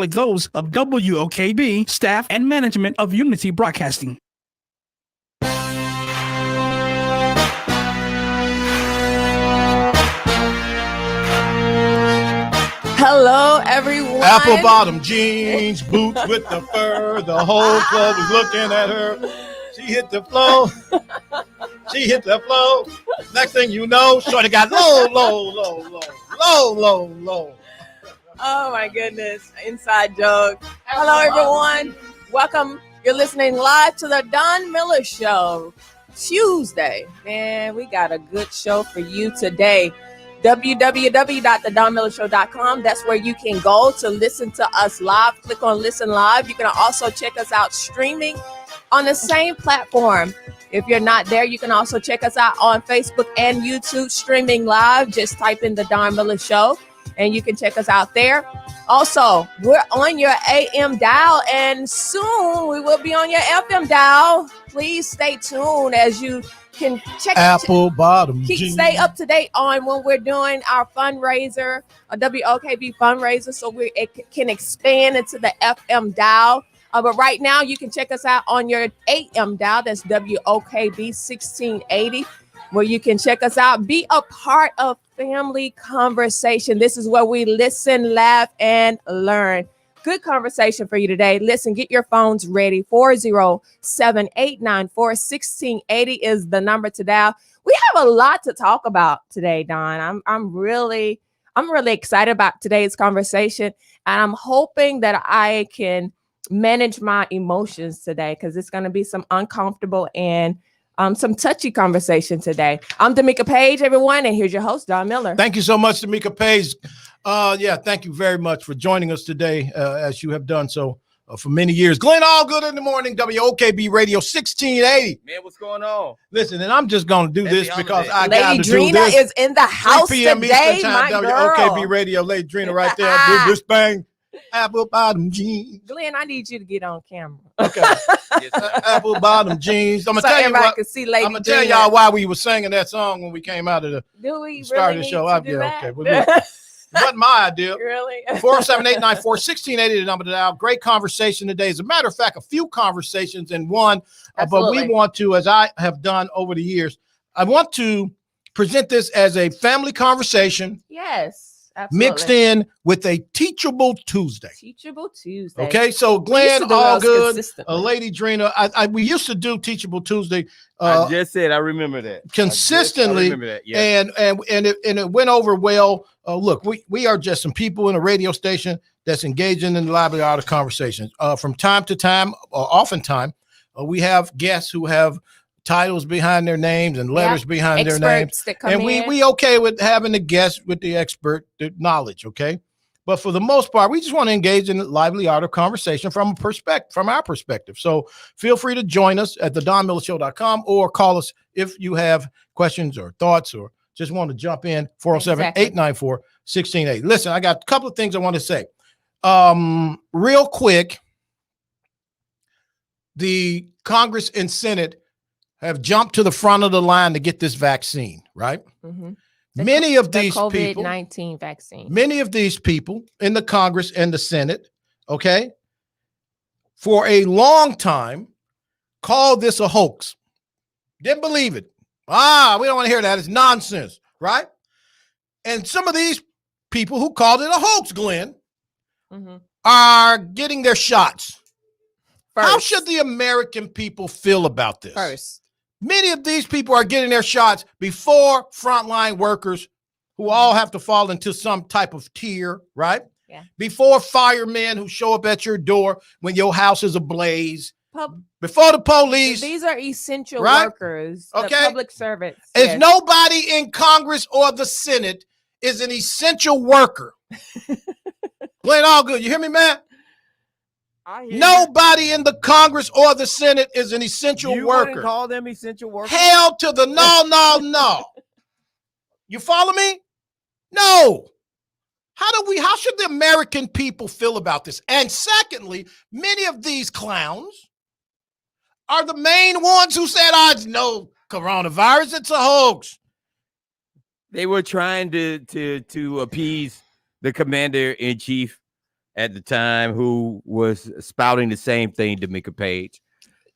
like those of WOKB staff and management of Unity Broadcasting. Hello, everyone. Apple bottom jeans, boots with the fur. The whole club was looking at her. She hit the floor. She hit the floor. Next thing you know, shorty got low. Oh, my goodness. Inside joke. Hello, everyone. Welcome. You're listening live to the Don Miller Show. Tuesday. Man, we got a good show for you today. www.thedonmillershow.com. That's where you can go to listen to us live. Click on Listen Live. You can also check us out streaming on the same platform. If you're not there, you can also check us out on Facebook and YouTube streaming live. Just type in The Don Miller Show and you can check us out there. Also, we're on your AM dial and soon we will be on your FM dial. Please stay tuned as you can check Apple bottom jeans. Stay up to date on when we're doing our fundraiser, a WOKB fundraiser, so it can expand into the FM dial. But right now, you can check us out on your AM dial. That's WOKB 1680, where you can check us out. Be a part of family conversation. This is where we listen, laugh, and learn. Good conversation for you today. Listen, get your phones ready. 407-894-1680 is the number to dial. We have a lot to talk about today, Don. I'm really excited about today's conversation, and I'm hoping that I can manage my emotions today because it's going to be some uncomfortable and some touchy conversation today. I'm D'Amica Page, everyone, and here's your host, Don Miller. Thank you so much, D'Amica Page. Thank you very much for joining us today, as you have done so for many years. Glenn Allgood in the morning, WOKB Radio 1680. Man, what's going on? Listen, and I'm just going to do this because I got to do this. Lady Drina is in the house 3 p.m. today, Eastern time, my girl. WOKB Radio, Lady Drina right there. Do this thing. Apple bottom jeans. Glenn, I need you to get on camera. Okay. Apple bottom jeans. I'm gonna tell you what. Can see Lady I'm gonna tell y'all why we were singing that song when we came out of the start of the show. Okay. It wasn't my idea. Really? 407-894-1680, the number to dial. Great conversation today. As a matter of fact, a few conversations in one. But we want to, as I have done over the years, I want to present this as a family conversation. Yes. Absolutely. Mixed in with a Teachable Tuesday. Teachable Tuesday. Okay, so Glenn, Allgood, Lady Drina. We used to do Teachable Tuesday. I just said I remember that consistently. I remember that. Yeah. And it went over well. Look, we are just some people in a radio station that's engaging in the lively art of conversations. From time to time, oftentimes, we have guests who have titles behind their names and letters behind their names. And we okay with having the guest with the expert knowledge, okay? But for the most part, we just want to engage in the lively art of conversation from our perspective. So feel free to join us at thedonmillershow.com or call us if you have questions or thoughts or just want to jump in, 407-894-1680. Listen, I got a couple of things I want to say. Real quick, the Congress and Senate have jumped to the front of the line to get this vaccine, right? Mm-hmm. Many of these COVID-19 vaccine. Many of these people in the Congress and the Senate, okay, for a long time called this a hoax. Didn't believe it. We don't want to hear that. It's nonsense, right? And some of these people who called it a hoax, Glenn, are getting their shots. First. How should the American people feel about this? First. Many of these people are getting their shots before frontline workers who all have to fall into some type of tier, right? Yeah. Before firemen who show up at your door when your house is ablaze. Before the police. These are essential workers, okay? The public servants. If nobody in Congress or the Senate is an essential worker. Glenn Allgood, you hear me, man? Nobody in the Congress or the Senate is an essential worker. You wouldn't call them essential workers? Hell to the no. You follow me? No. How should the American people feel about this? And secondly, many of these clowns are the main ones who said, it's no coronavirus, it's a hoax. They were trying to appease the commander in chief at the time who was spouting the same thing to Mika Page.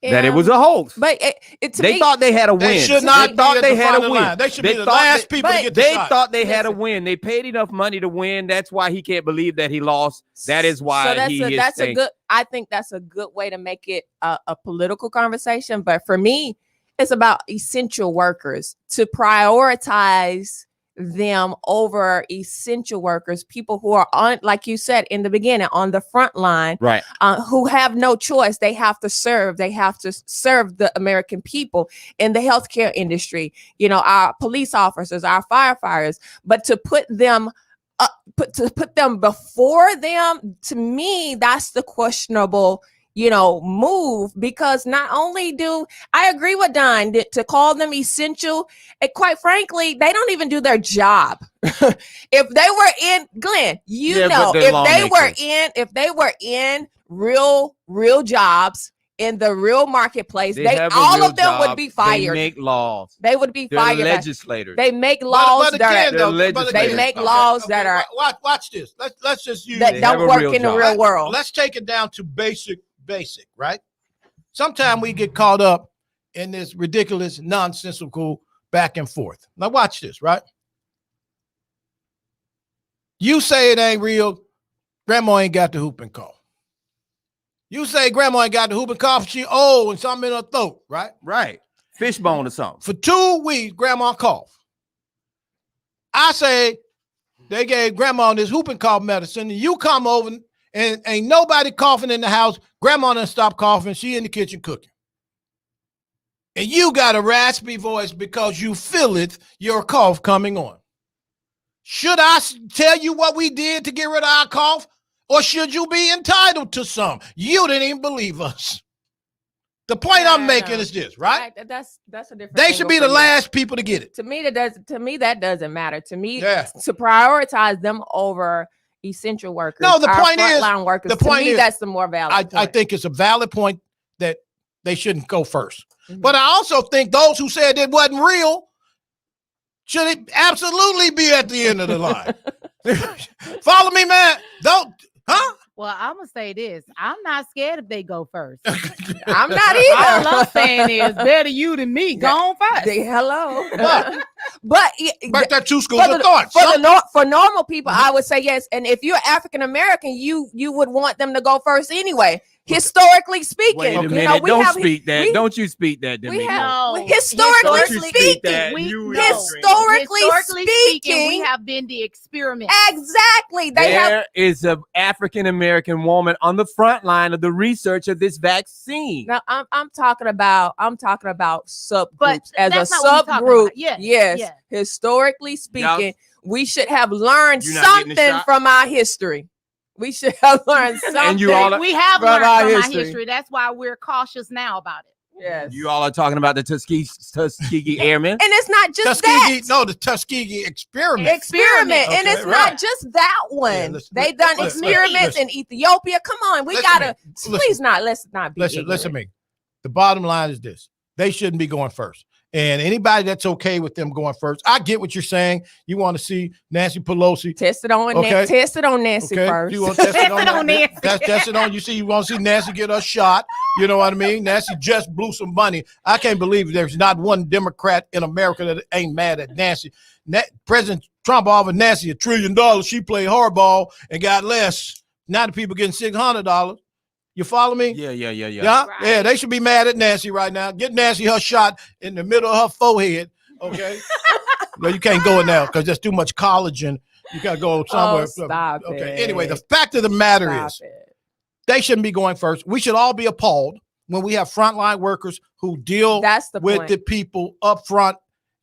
That it was a hoax. But they thought they had a win. They should not thought they had a win. line. They should be the last people to get the They shot. thought they had a win. They paid enough money to win. That's why he can't believe that he lost. That is why that's a good. I think that's a good way to make it a political conversation. But for me, it's about essential workers, to prioritize them over essential workers, people who are on, like you said in the beginning, on the front line, right? Who have no choice. They have to serve. They have to serve the American people in the healthcare industry. You know, our police officers, our firefighters. But to put them put them before them, to me, that's the questionable, move, because not only do I agree with Don to call them essential, and quite frankly, they don't even do their job. If they were in, Glenn, if they were in real jobs in the real marketplace, all of them would be fired. They make laws. They would be fired. Legislators. They make laws that are. Watch this. Let's just use that don't work in the real world. Let's take it down to basic, right? Sometimes we get caught up in this ridiculous, nonsensical back and forth. Now watch this, right? You say it ain't real. Grandma ain't got the whooping cough. You say grandma ain't got the whooping cough. She old and something in her throat, right? Right. Fishbone or something. For 2 weeks, grandma cough. I say they gave grandma this whooping cough medicine, and you come over and ain't nobody coughing in the house. Grandma done stop coughing. She in the kitchen cooking. And you got a raspy voice because you feel it, your cough coming on. Should I tell you what we did to get rid of our cough? Or should you be entitled to some? You didn't even believe us. The point I'm making is this, right? That's a different. They should be the last people to get it. To me, that doesn't matter. To me, to prioritize them over essential workers. No, the point is, workers. To me, that's the more valid. I think it's a valid point that they shouldn't go first. Mm-hmm. But I also think those who said it wasn't real should absolutely be at the end of the line. Follow me, man. Huh? Well, I'm going to say this. I'm not scared if they go first. I'm not either. All I'm saying is better you than me. Go on first. Hello. But that two schools of thought. For normal people, I would say yes. And if you're African American, you would want them to go first anyway. Historically speaking, wait a minute. Don't speak that. Don't you speak that to me. Historically speaking, we have been the experiment. Exactly. There is an African American woman on the front line of the research of this vaccine. Now, I'm talking about subgroups. But as a subgroup. Yes. Historically speaking, we should have learned something from our history. We should have learned something. We have learned from our history. That's why we're cautious now about it. Yes. You all are talking about the Tuskegee Airmen. And it's not just that. No, the Tuskegee experiment. Okay, and it's not just that one. Yeah, they've done experiments in Ethiopia. Come on, let's not be Listen to me. The bottom line is this. They shouldn't be going first. And anybody that's okay with them going first, I get what you're saying. You want to see Nancy Pelosi. Test it on Nancy first. You want to test it on Nancy. Test it on. You want to see Nancy get a shot. You know what I mean? Nancy just blew some money. I can't believe there's not one Democrat in America that ain't mad at Nancy. President Trump offered Nancy $1 trillion. She played hardball and got less. Now the people getting $600. You follow me? Yeah. Right. Yeah, they should be mad at Nancy right now. Get Nancy her shot in the middle of her forehead, okay? No, you can't go in there because there's too much collagen. You got to go somewhere. Stop it. Anyway, the fact of the matter is they shouldn't be going first. We should all be appalled when we have frontline workers who deal with the people up front.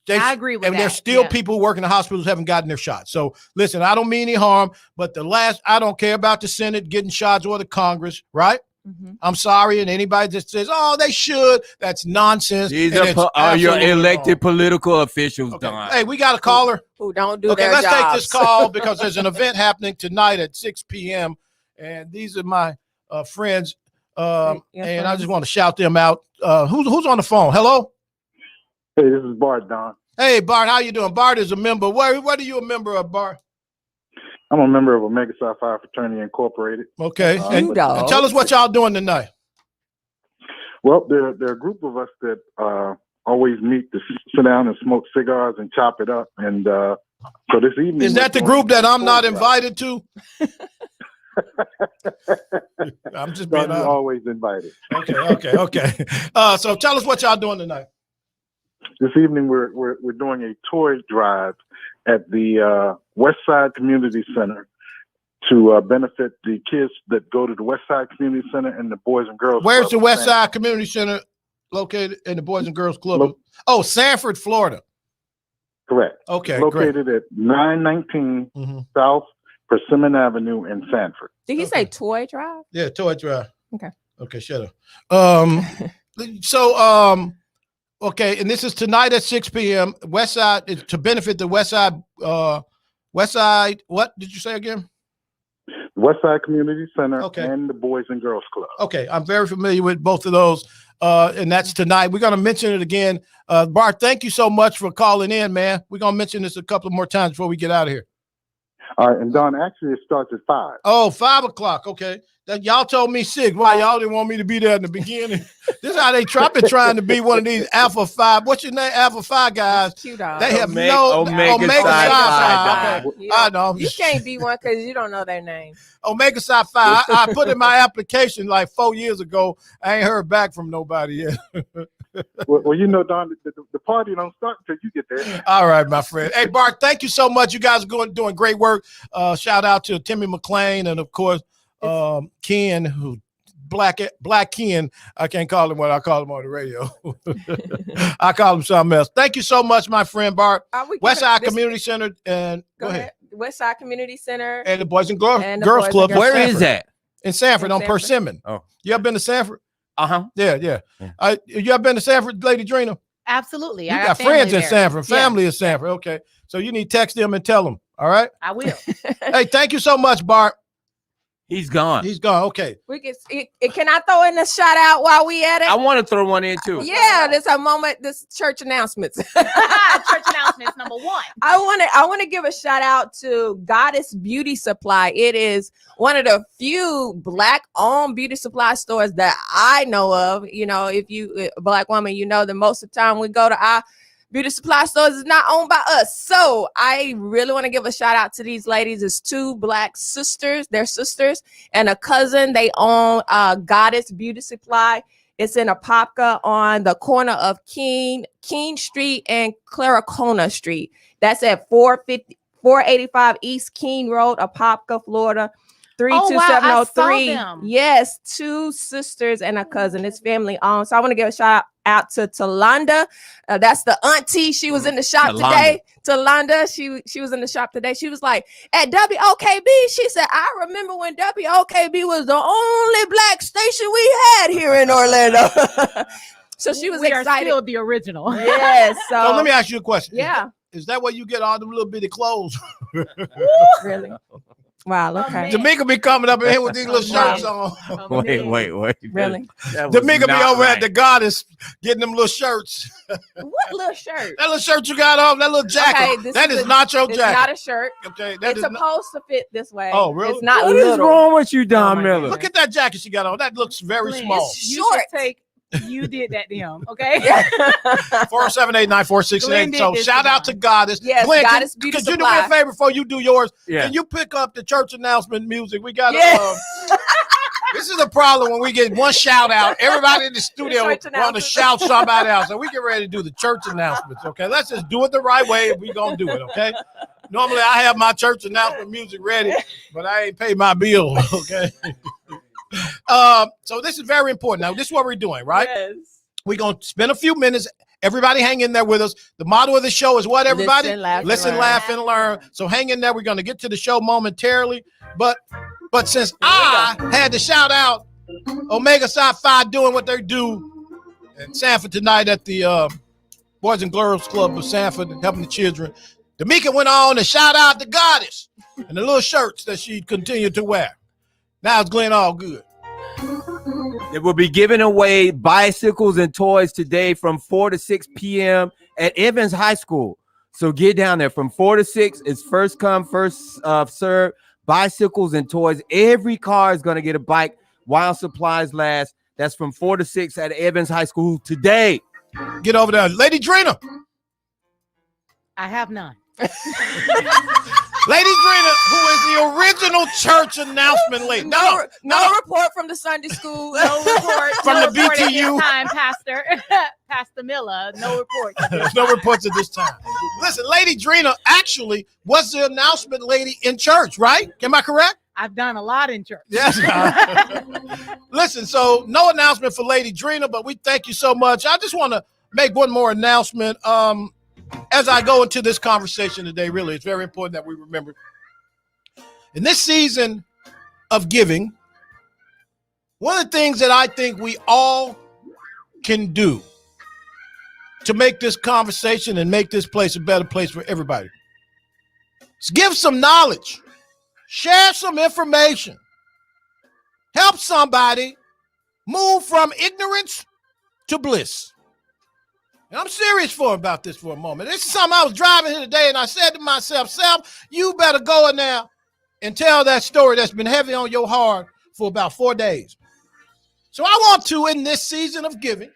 I agree with that. And there's still people working in the hospitals who haven't gotten their shots. So listen, I don't mean any harm, but I don't care about the Senate getting shots or the Congress, right? Mm-hmm. I'm sorry. And anybody that says, oh, they should, that's nonsense. These are your elected political officials, Don. Hey, we got a caller who don't do their jobs. Let's take this call because there's an event happening tonight at 6 p.m. And these are my friends. And I just want to shout them out. Who's on the phone? Hello? Hey, this is Bart, Don. Hey, Bart, how you doing? Bart is a member. What are you a member of, Bart? I'm a member of Omega Psi Phi Fraternity Incorporated. Okay. And dog. tell us what y'all doing tonight. Well, there are a group of us that always meet to sit down and smoke cigars and chop it up. And so this evening, Is that the group that I'm not invited to? I'm just being You're honest. always invited. Okay. So tell us what y'all doing tonight. This evening, we're doing a toy drive at the West Side Community Center to benefit the kids that go to the West Side Community Center and the Boys and Girls Where's Club. the West Side Community Center located in the Boys and Girls Club? Oh, Sanford, Florida. Correct. Okay, located at 919 South Persimmon Avenue in Sanford. Did he say toy drive? Yeah, toy drive. Okay, shut up. Okay, and this is tonight at 6 p.m. West Side is to benefit the West Side. What did you say again? West Side Community Center Okay. and the Boys and Girls Club. Okay, I'm very familiar with both of those, and that's tonight. We're gonna mention it again. Bart, thank you so much for calling in, man. We're gonna mention this a couple more times before we get out of here. All right, and Don, actually it starts at 5. Oh, 5 o'clock. Okay. That y'all told me 6. Why y'all didn't want me to be there in the beginning? This is how they been trying to be one of these Alpha 5. What's your name? Alpha 5 guys. Cute dog. They have Omega Psi Psi. Phi. Okay. I know. You can't be one because you don't know their name. Omega Psi Phi. I put in my application like 4 years ago. I ain't heard back from nobody yet. Well, you know, Don, the party don't start until you get there. All right, my friend. Hey, Bart, thank you so much. You guys are doing great work. Shout out to Timmy McClain and, of course, Ken, who Black Ken. I can't call him what I call him on the radio. I call him something else. Thank you so much, my friend Bart. West Side Community Center and go ahead. West Side Community Center And the Boys and Girls Boys Club. and Girls Where is that? In Sanford on Sanford. Persimmon. Oh. You ever been to Sanford? Uh-huh. Yeah. You ever been to Sanford, Lady Drina? Absolutely. You I got family friends in there. Sanford, Yeah. family in Sanford. Okay. So you need to text them and tell them. All right. I will. Hey, thank you so much, Bart. He's gone. He's gone. Okay. We can. Can I throw in a shout out while we at it? I want to throw one in too. Yeah, this a moment. This church announcements. Church announcements number 1. I want to give a shout out to Goddess Beauty Supply. It is one of the few Black-owned beauty supply stores that I know of. You know, if you a Black woman, you know that most of the time we go to our beauty supply stores is not owned by us. So I really want to give a shout out to these ladies. It's 2 Black sisters, they're sisters, and a cousin. They own Goddess Beauty Supply. It's in Apopka on the corner of Keene Street and Claricona Street. That's at 485 East Keene Road, Apopka, Florida. 32703. them. Yes, 2 sisters and a cousin. It's family owned. So I want to give a shout out to Talonda. That's the auntie. She was in the shop today. Talonda. She was in the shop today. She was like, at WOKB, she said, I remember when WOKB was the only Black station we had here in Orlando. So she was we excited. are still the original. Yes. So let me ask you a question. Yeah. Is that where you get all them little bitty clothes? Really? Wow. Okay. Jamaica be coming up in here with these little shirts on. Wait. Really? Jamaica be over at the Goddess getting them little shirts. What little shirt? That little shirt you got on, that little jacket. Okay, that is not your It's jacket. not a shirt. Okay, that It's is supposed to fit this way. Oh, really? It's not What is little. wrong with you, Don Miller? Look at that jacket she got on. That looks very Glenn, small. You should take. You did that to him, okay? 478-9468. Glenn So did this shout to out to Don. Goddess. Yes, Glenn, Goddess Beauty could you do me a Supply. favor before you do yours? Yeah. Can you pick up the church announcement music? We got Yeah. this is a problem when we get one shout out. Everybody in the studio church want to announcements. shout somebody else. And we get ready to do the church announcements. Okay. Let's just do it the right way if we're gonna do it. Okay. Normally I have my church announcement music ready, but I ain't paid my bill. Okay. So this is very important. Now, this is what we're doing, right? Yes. We're going to spend a few minutes. Everybody hang in there with us. The motto of the show is what, everybody? Listen, laugh, and learn. So hang in there. We're going to get to the show momentarily. But since I had to shout out Omega Psi Phi doing what they do in Sanford tonight at the Boys and Girls Club of Sanford, helping the children, Damika went on and shout out the Goddess and the little shirts that she continued to wear. Now it's Glenn all good. They will be giving away bicycles and toys today from 4 to 6 p.m. at Evans High School. So get down there from 4 to 6. It's first come, first serve. Bicycles and toys. Every car is going to get a bike while supplies last. That's from 4 to 6 at Evans High School today. Get over there. Lady Drina. I have none. Lady Drina, who is the original church announcement lady. No report from the Sunday school. No report From no the report at BTU. this time, Pastor Miller. No report. There's no reports at this time. Listen, Lady Drina actually was the announcement lady in church, right? Am I correct? I've done a lot in church. Yes. Listen, so no announcement for Lady Drina, but we thank you so much. I just want to make one more announcement. As I go into this conversation today, really, it's very important that we remember in this season of giving, one of the things that I think we all can do to make this conversation and make this place a better place for everybody is give some knowledge, share some information, help somebody move from ignorance to bliss. And I'm serious about this for a moment. This is something I was driving here today, and I said to myself, Self, you better go in there and tell that story that's been heavy on your heart for about 4 days. So I want to, in this season of giving,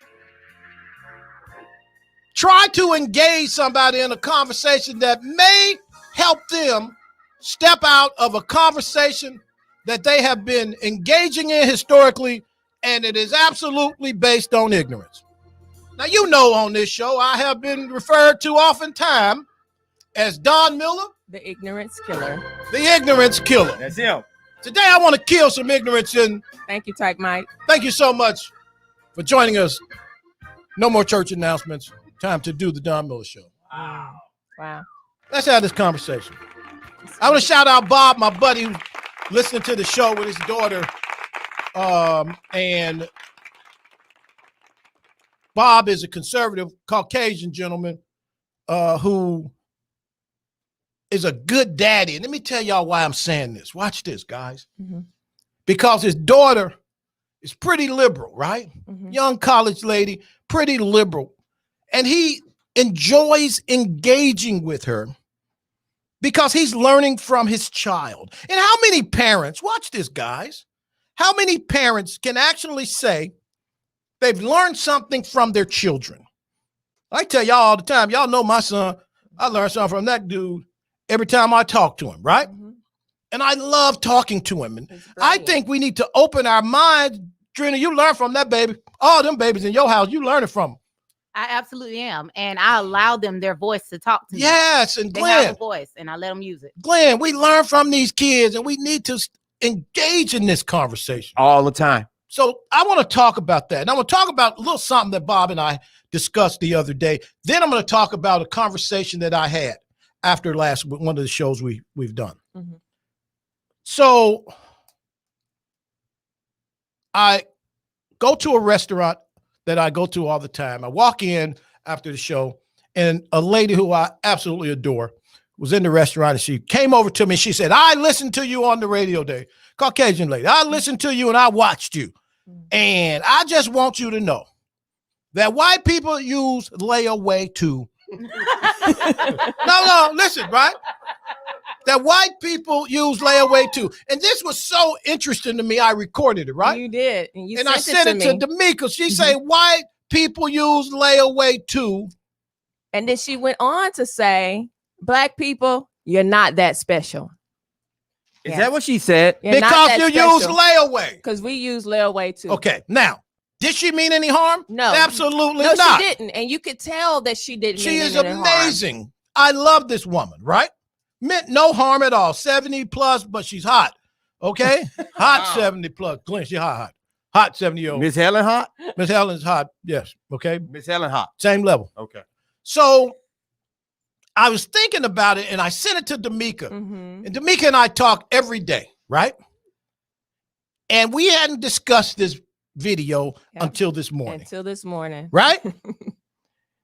try to engage somebody in a conversation that may help them step out of a conversation that they have been engaging in historically, and it is absolutely based on ignorance. Now, you know, on this show, I have been referred to oftentimes as Don Miller, The ignorance killer. the ignorance killer. That's him. Today, I want to kill some ignorance, and Thank you, Tyke Mike. thank you so much for joining us. No more church announcements. Time to do the Don Miller Show. Wow. Let's have this conversation. I want to shout out Bob, my buddy, who's listening to the show with his daughter. And Bob is a conservative Caucasian gentleman who is a good daddy. And let me tell y'all why I'm saying this. Watch this, guys. Mhm. Because his daughter is pretty liberal, right? Mhm. Young college lady, pretty liberal. And he enjoys engaging with her because he's learning from his child. And how many parents, watch this, guys, how many parents can actually say they've learned something from their children? I tell y'all all the time, y'all know my son, I learned something from that dude every time I talk to him, right? Mhm. And I love talking to him. And It's I brilliant. think we need to open our minds. Trina, you learn from that baby. All them babies in your house, you learning from them. I absolutely am. And I allow them their voice to talk to me. Yes, and They have Glenn, a voice and I let them use it. Glenn, we learn from these kids and we need to engage in this conversation. All the time. So I want to talk about that. And I'm going to talk about a little something that Bob and I discussed the other day. Then I'm going to talk about a conversation that I had after one of the shows we've done. Mhm. So I go to a restaurant that I go to all the time. I walk in after the show, and a lady who I absolutely adore was in the restaurant, and she came over to me. She said, I listened to you on the radio day. Caucasian lady. I listened to you and I watched you. And I just want you to know that white people use layaway too. No, listen, right? That white people use layaway too. And this was so interesting to me. I recorded it, right? You did. And you And I sent sent it it to D'Amica. She say white people use layaway too. And then she went on to say, Black people, you're not that special. Is Yeah. that what she said? You're not Because that you use special. layaway. Because we use layaway too. Okay, now, did she mean any harm? No. Absolutely No, not. she didn't. And you could tell that she didn't. She mean is any harm. amazing. I love this woman, right? Meant no harm at all. 70 plus, but she's hot. Okay? Hot 70 plus. Glenn, she hot. Hot 70-year-old. Miss Helen Hot? Miss Helen's hot. Yes. Okay. Miss Helen Hot. Same level. Okay. So I was thinking about it and I sent it to D'Amica. Mhm. And D'Amica and I talk every day, right? And we hadn't discussed this video Yep. until this morning, Until this morning. right?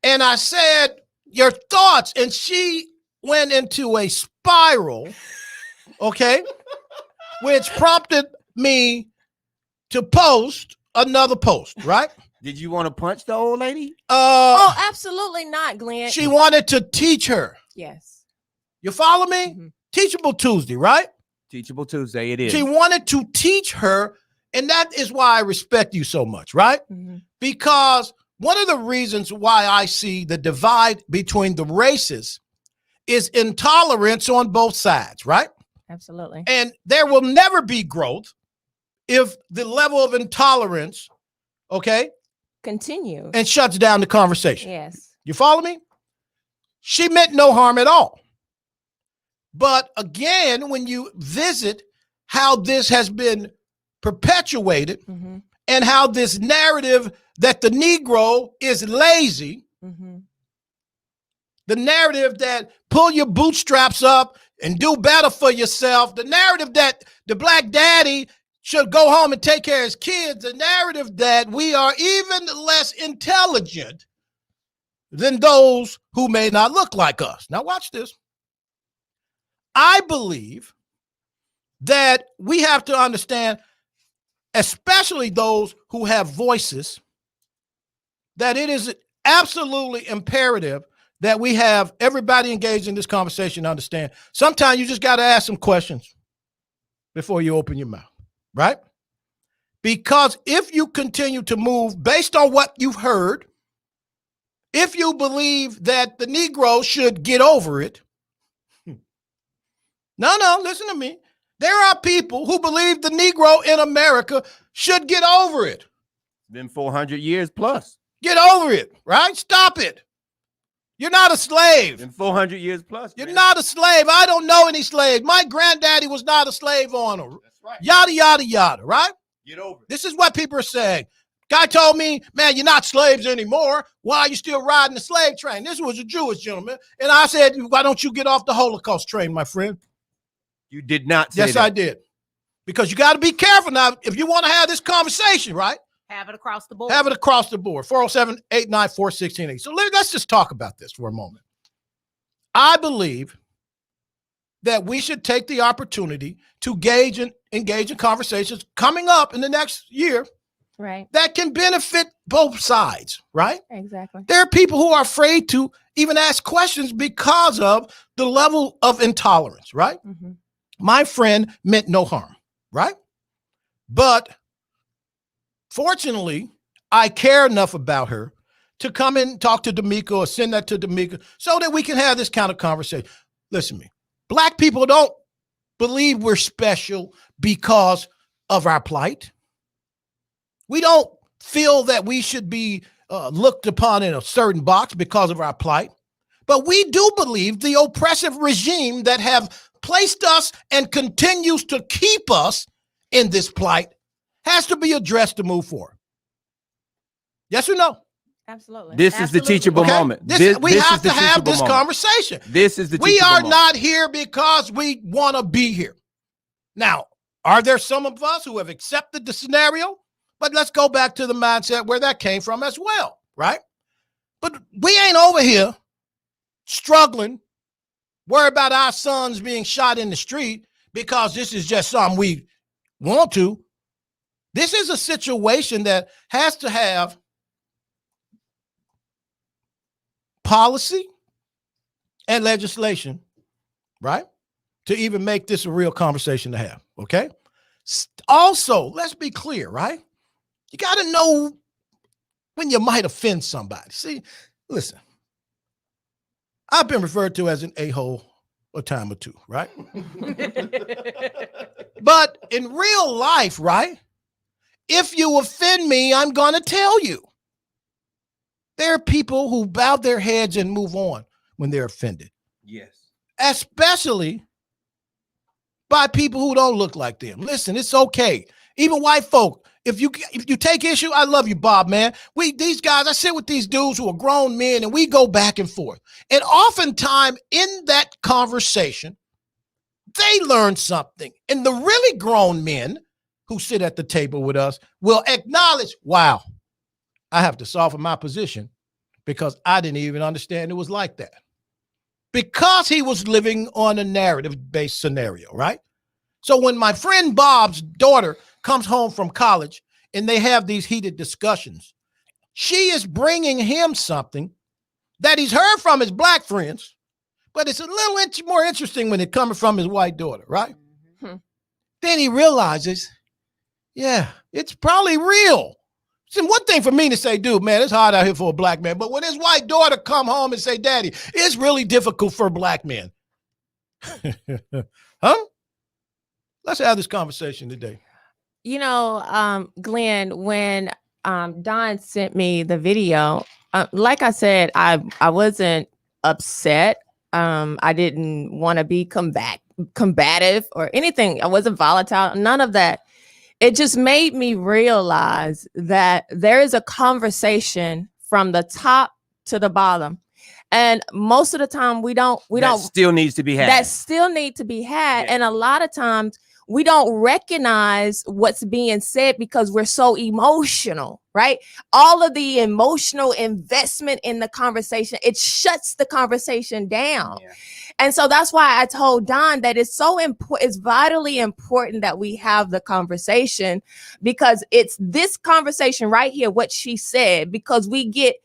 And I said, your thoughts. And she went into a spiral, okay, which prompted me to post another post, right? Did you want to punch the old lady? Oh, absolutely not, Glenn. She wanted to teach her. Yes. You follow me? Mhm. Teachable Tuesday, right? Teachable Tuesday, it is. She wanted to teach her, and that is why I respect you so much, right? Mhm. Because one of the reasons why I see the divide between the races is intolerance on both sides, right? Absolutely. And there will never be growth if the level of intolerance, okay, Continue. and shuts down the conversation. Yes. You follow me? She meant no harm at all. But again, when you visit how this has been perpetuated Mm-hmm. and how this narrative that the Negro is lazy, Mm-hmm. the narrative that pull your bootstraps up and do better for yourself, the narrative that the black daddy should go home and take care of his kids, the narrative that we are even less intelligent than those who may not look like us. Now watch this. I believe that we have to understand, especially those who have voices, that it is absolutely imperative that we have everybody engaged in this conversation understand. Sometimes you just got to ask some questions before you open your mouth, right? Because if you continue to move based on what you've heard, if you believe that the Negro should get over it, no, listen to me. There are people who believe the Negro in America should get over it. It's been 400 years plus. Get over it, right? Stop it. You're not a slave. Been 400 years plus. You're man. not a slave. I don't know any slaves. My granddaddy was not a slave owner. That's right. Yada, yada, yada, right? Get over it. This is what people are saying. Guy told me, man, you're not slaves anymore. Why are you still riding the slave train? This was a Jewish gentleman. And I said, why don't you get off the Holocaust train, my friend? You did not say Yes, that. I did. Because you got to be careful now. If you want to have this conversation, right? Have it across the board. Have it across the board. 407-894-1680. So let's just talk about this for a moment. I believe that we should take the opportunity to engage in conversations coming up in the next year Right. that can benefit both sides, right? Exactly. There are people who are afraid to even ask questions because of the level of intolerance, right? Mm-hmm. My friend meant no harm, right? But fortunately, I care enough about her to come and talk to D'Amico or send that to D'Amico so that we can have this kind of conversation. Listen to me. Black people don't believe we're special because of our plight. We don't feel that we should be looked upon in a certain box because of our plight. But we do believe the oppressive regime that have placed us and continues to keep us in this plight has to be addressed to move forward. Yes or no? Absolutely. This is the teachable Okay? moment. We this have is the to have teachable this moment. conversation. This is the We teachable are moment. not here because we want to be here. Now, are there some of us who have accepted the scenario? But let's go back to the mindset where that came from as well, right? But we ain't over here struggling, worry about our sons being shot in the street because this is just something we want to. This is a situation that has to have policy and legislation, right? To even make this a real conversation to have, okay? Also, let's be clear, right? You got to know when you might offend somebody. See, listen, I've been referred to as an a-hole a time or two, right? But in real life, right? If you offend me, I'm going to tell you. There are people who bow their heads and move on when they're offended. Yes. Especially by people who don't look like them. Listen, it's okay. Even white folk, if you take issue, I love you, Bob, man. These guys, I sit with these dudes who are grown men and we go back and forth. And oftentimes in that conversation, they learn something. And the really grown men who sit at the table with us will acknowledge, wow, I have to soften my position because I didn't even understand it was like that. Because he was living on a narrative-based scenario, right? So when my friend Bob's daughter comes home from college and they have these heated discussions, she is bringing him something that he's heard from his black friends, But it's a little more interesting when it comes from his white daughter, right? Mhm. Then he realizes, yeah, it's probably real. It's one thing for me to say, dude, man, it's hard out here for a black man. But when his white daughter come home and say, Daddy, it's really difficult for black men. Huh? Let's have this conversation today. You know, Glenn, when Don sent me the video, like I said, I wasn't upset. I didn't want to be combative or anything. I wasn't volatile, none of that. It just made me realize that there is a conversation from the top to the bottom. And most of the time that still needs to be had. That still need to be had. Yeah. And a lot of times we don't recognize what's being said because we're so emotional, right? All of the emotional investment in the conversation, it shuts the conversation down. Yeah. And so that's why I told Don that it's so important, it's vitally important that we have the conversation, because it's this conversation right here, what she said, because we get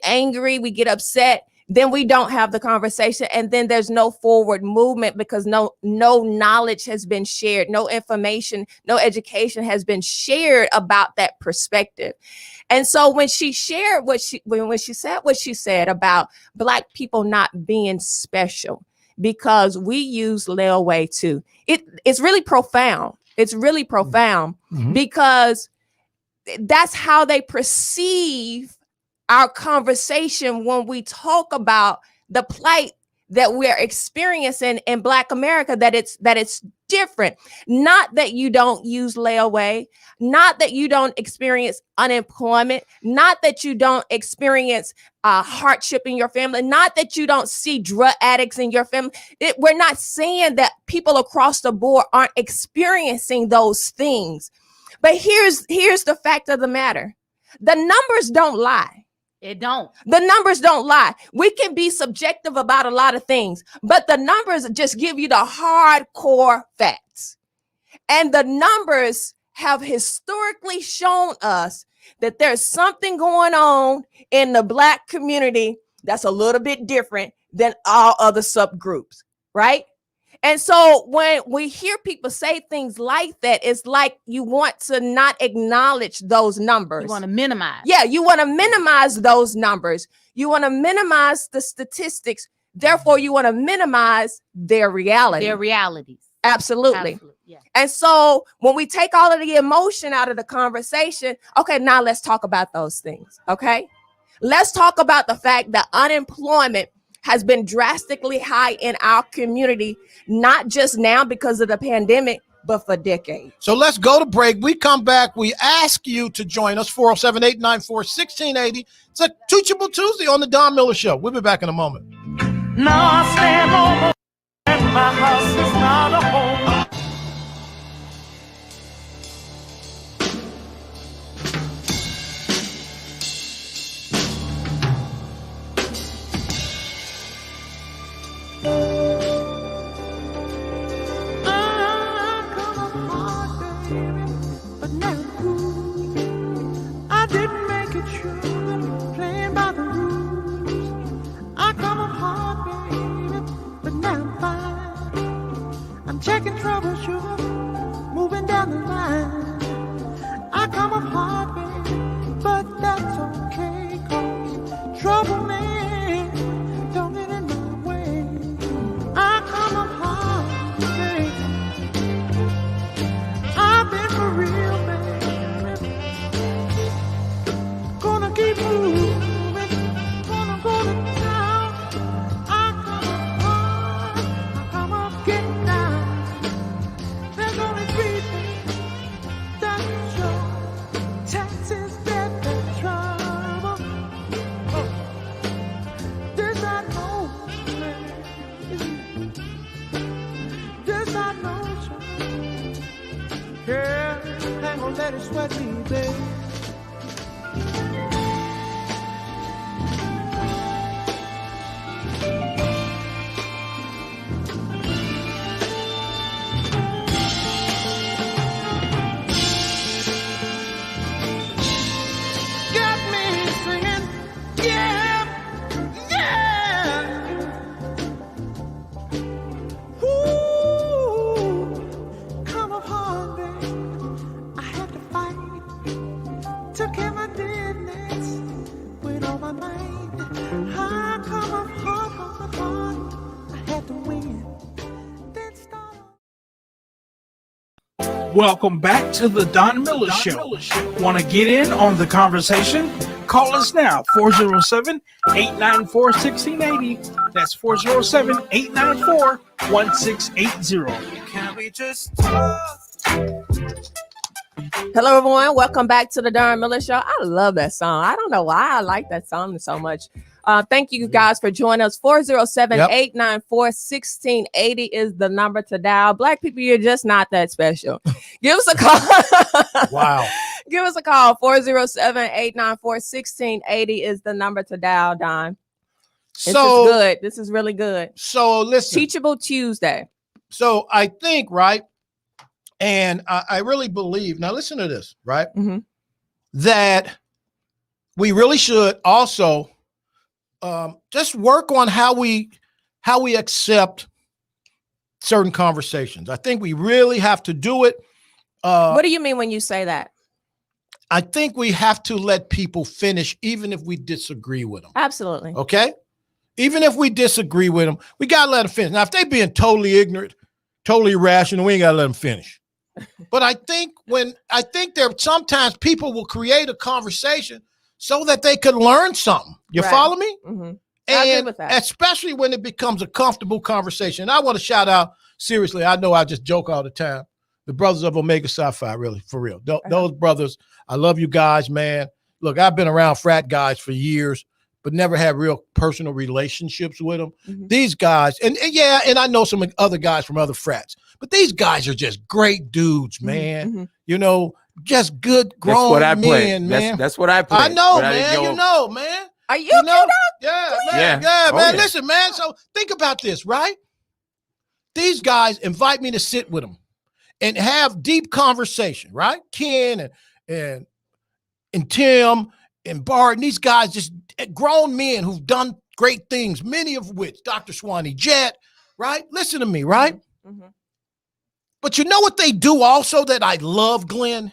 angry, we get upset, then we don't have the conversation, and then there's no forward movement because no knowledge has been shared, no information, no education has been shared about that perspective. And so when she shared when she said what she said about Black people not being special because we use layaway too, it's really profound. It's really profound because that's how they perceive our conversation when we talk about the plight that we're experiencing in Black America, that it's different. Not that you don't use layaway, not that you don't experience unemployment, not that you don't experience hardship in your family, not that you don't see drug addicts in your family. We're not saying that people across the board aren't experiencing those things. But here's the fact of the matter. The numbers don't lie. It don't. The numbers don't lie. We can be subjective about a lot of things, but the numbers just give you the hardcore facts. And the numbers have historically shown us that there's something going on in the Black community that's a little bit different than all other subgroups, right? And so when we hear people say things like that, it's like you want to not acknowledge those numbers. You want to minimize. Yeah, you want to minimize those numbers. You want to minimize the statistics. Therefore, you want to minimize their reality. Their realities. Absolutely. Yeah. And so when we take all of the emotion out of the conversation, okay, now let's talk about those things. Okay. Let's talk about the fact that unemployment has been drastically high in our community, not just now because of the pandemic, but for decades. So let's go to break. We come back. We ask you to join us, 407-894-1680. It's a Teachable Tuesday on the Don Miller Show. We'll be back in a moment. Now I stand on the and my house is not a home. Checking troubleshoot, moving down the line. I come up hard, baby, but that's okay, 'cause trouble, man, don't get in my way. I come up hard, baby. I've been for real, baby. Gonna keep moving, gonna go to town. I come up hard, I come up getting down. There's only three things that show: taxes, debt, and trouble. Oh, this I know, man. This I know, girl, ain't gonna let it sweat me, babe. took care of my business with all my might. How come I'm hard on the ball? I had to win. Then start. Welcome back to the Don Miller Show. Want to get in on the conversation? Call us now, 407-894-1680. That's 407-894-1680. Can we just talk? Hello, everyone. Welcome back to the Darren Miller Show. I love that song. I don't know why I like that song so much. Thank you guys for joining us. 407-894-1680 is the number to dial. Black people, you're just not that special. Give us a call. Wow. Give us a call. 407-894-1680 is the number to dial, Don. This is good. This is really good. So listen. Teachable Tuesday. So I think, right, and I really believe, now listen to this, right, that we really should also just work on how we accept certain conversations. I think we really have to do it. What do you mean when you say that? I think we have to let people finish, even if we disagree with them. Absolutely. Okay? Even if we disagree with them, we got to let them finish. Now, if they being totally ignorant, totally irrational, we ain't got to let them finish. But I think there sometimes people will create a conversation so that they could learn something. You Right. follow me? Mm-hmm. I agree And with that. especially when it becomes a comfortable conversation. And I want to shout out, seriously, I know I just joke all the time, the brothers of Omega Psi Phi, really, for real. Those brothers, I love you guys, man. Look, I've been around frat guys for years, but never had real personal relationships with them. Mhm. These guys, and I know some other guys from other frats, but these guys are just great dudes, man. Mhm. You know, just good That's grown what I play. men, man. That's what I play. I know, But I didn't man. go- You know, man. Are you, You know? cute, Yeah, Glenn? man. Yeah. Yeah, Oh, man. yeah. Listen, man. So think about this, right? These guys invite me to sit with them and have deep conversation, right? Ken and Tim and Bart, and these guys, just grown men who've done great things, many of which Dr. Swanee Jet, right? Listen to me, right? Mhm. But you know what they do also that I love, Glenn?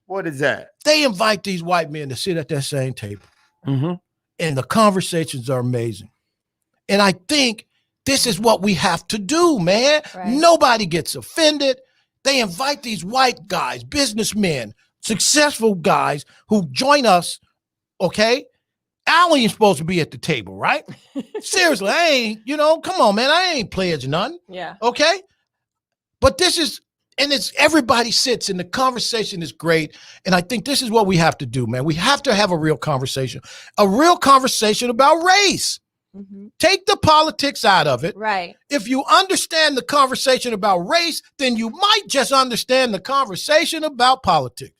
What is that? They invite these white men to sit at that same table. Mm-hmm. And the conversations are amazing. And I think this is what we have to do, man. Right. Nobody gets offended. They invite these white guys, businessmen, successful guys who join us, okay? Al ain't supposed to be at the table, right? Seriously, I ain't, come on, man. I ain't pledging nothing, Yeah. okay? But this is, and it's everybody sits and the conversation is great. And I think this is what we have to do, man. We have to have a real conversation about race. Mhm. Take the politics out of it. Right. If you understand the conversation about race, then you might just understand the conversation about politics.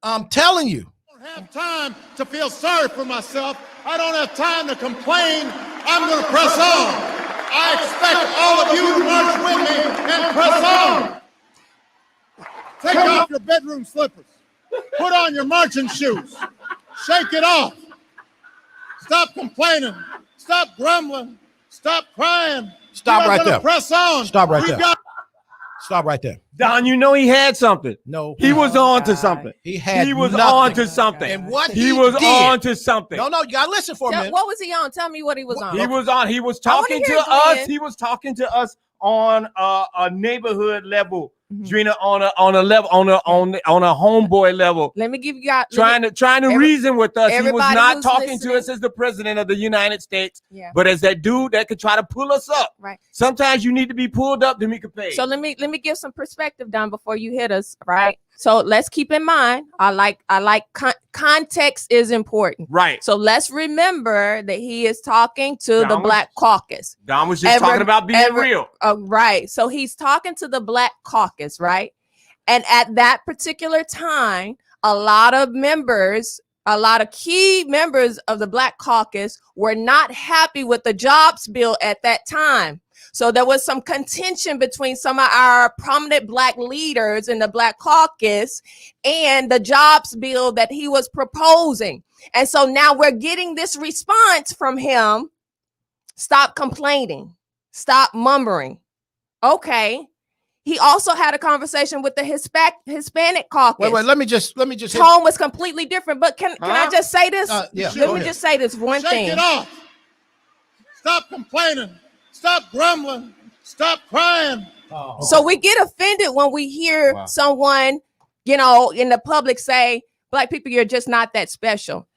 I'm telling you. I don't have time to feel sorry for myself. I don't have time to complain. I'm going to press on. I expect all of you to march with me and press on. Take off your bedroom slippers. Put on your marching shoes. Shake it off. Stop complaining. Stop grumbling. Stop crying. Stop We are right gonna there. Press on. Stop right We there. got Stop right there. Don, you know he had something. No. He was on to God. something. He had He was nothing. on to something. And what He was did, on to something. No, you gotta listen for a minute. What was he on? Tell me what he was on. He was on. He was I wanna talking hear to it, us. Glenn. He was talking to us on a neighborhood level, Mhm. Drina, on a level, on a homeboy level, Let me give you guys. trying to every- reason with us. He was everybody not who's talking listening- to us as the president of the United States, Yeah. but as that dude that could try to pull us up. Right. Sometimes you need to be pulled up to make a pay. So let me give some perspective, Don, before you hit us. Right. So let's keep in mind. I like context is important. Right. So let's remember that he is talking to the Don was- Black Caucus. Don was just talking about being real. Right. So he's talking to the Black Caucus, right? And at that particular time, a lot of key members of the Black Caucus were not happy with the jobs bill at that time. So there was some contention between some of our prominent Black leaders in the Black Caucus and the jobs bill that he was proposing. And so now we're getting this response from him. Stop complaining. Stop murmuring. Okay. He also had a conversation with the Hispanic caucus. Wait, let me just Tone was completely different. But can I just say this? Yeah, Let go me ahead. just say this one Shake thing. it off. Stop complaining. Stop grumbling. Stop crying. So we get offended when we hear someone, in the public say, Black people, you're just not that special.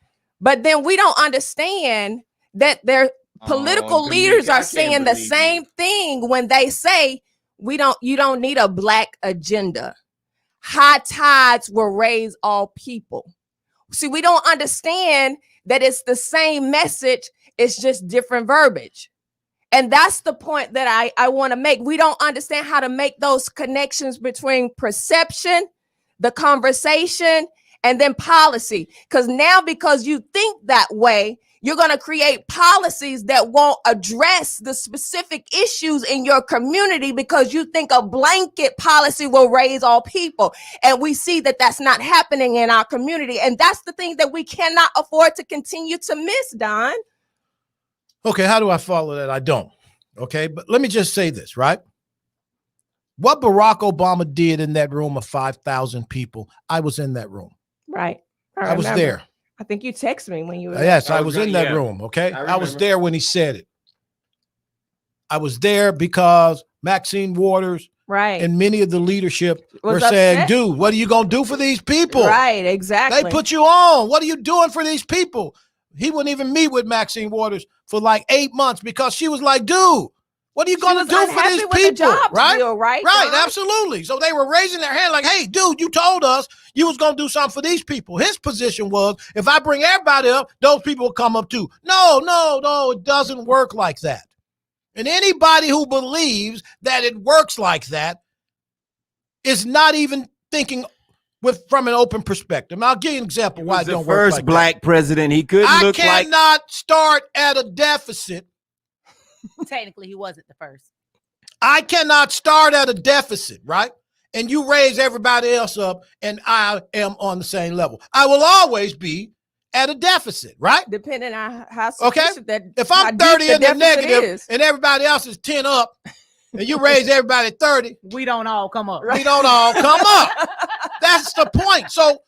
But then we don't understand that their political leaders are saying the same thing when they say you don't need a Black agenda. High tides will raise all people. See, we don't understand that it's the same message, it's just different verbiage. And that's the point that I want to make. We don't understand how to make those connections between perception, the conversation, and then policy. Because you think that way, you're going to create policies that won't address the specific issues in your community because you think a blanket policy will raise all people. And we see that that's not happening in our community. And that's the thing that we cannot afford to continue to miss, Don. Okay, how do I follow that? I don't. Okay, but let me just say this, right? What Barack Obama did in that room of 5,000 people, I was in that room. Right. I was there. I think you texted me when you were Yes, I was in that room, okay? I was there when he said it. I was there because Maxine Waters and many of the leadership were saying, dude, what are you going to do for these people? Right, exactly. They put you on. What are you doing for these people? He wouldn't even meet with Maxine Waters for like 8 months because she was like, dude, what are you going to do for these people? Right, absolutely. So they were raising their hand like, hey, dude, you told us you was going to do something for these people. His position was, if I bring everybody up, those people will come up too. No, it doesn't work like that. And anybody who believes that it works like that is not even thinking from an open perspective. And I'll give you an example why it don't work like that. First Black president. He couldn't look like. I cannot start at a deficit. Technically, he wasn't the first. I cannot start at a deficit, right? And you raise everybody else up, and I am on the same level. I will always be at a deficit, right? Depending on how that. If I'm 30 in the negative and everybody else is 10 up, and you raise everybody 30, we don't all come up. We don't all come up. That's the point. So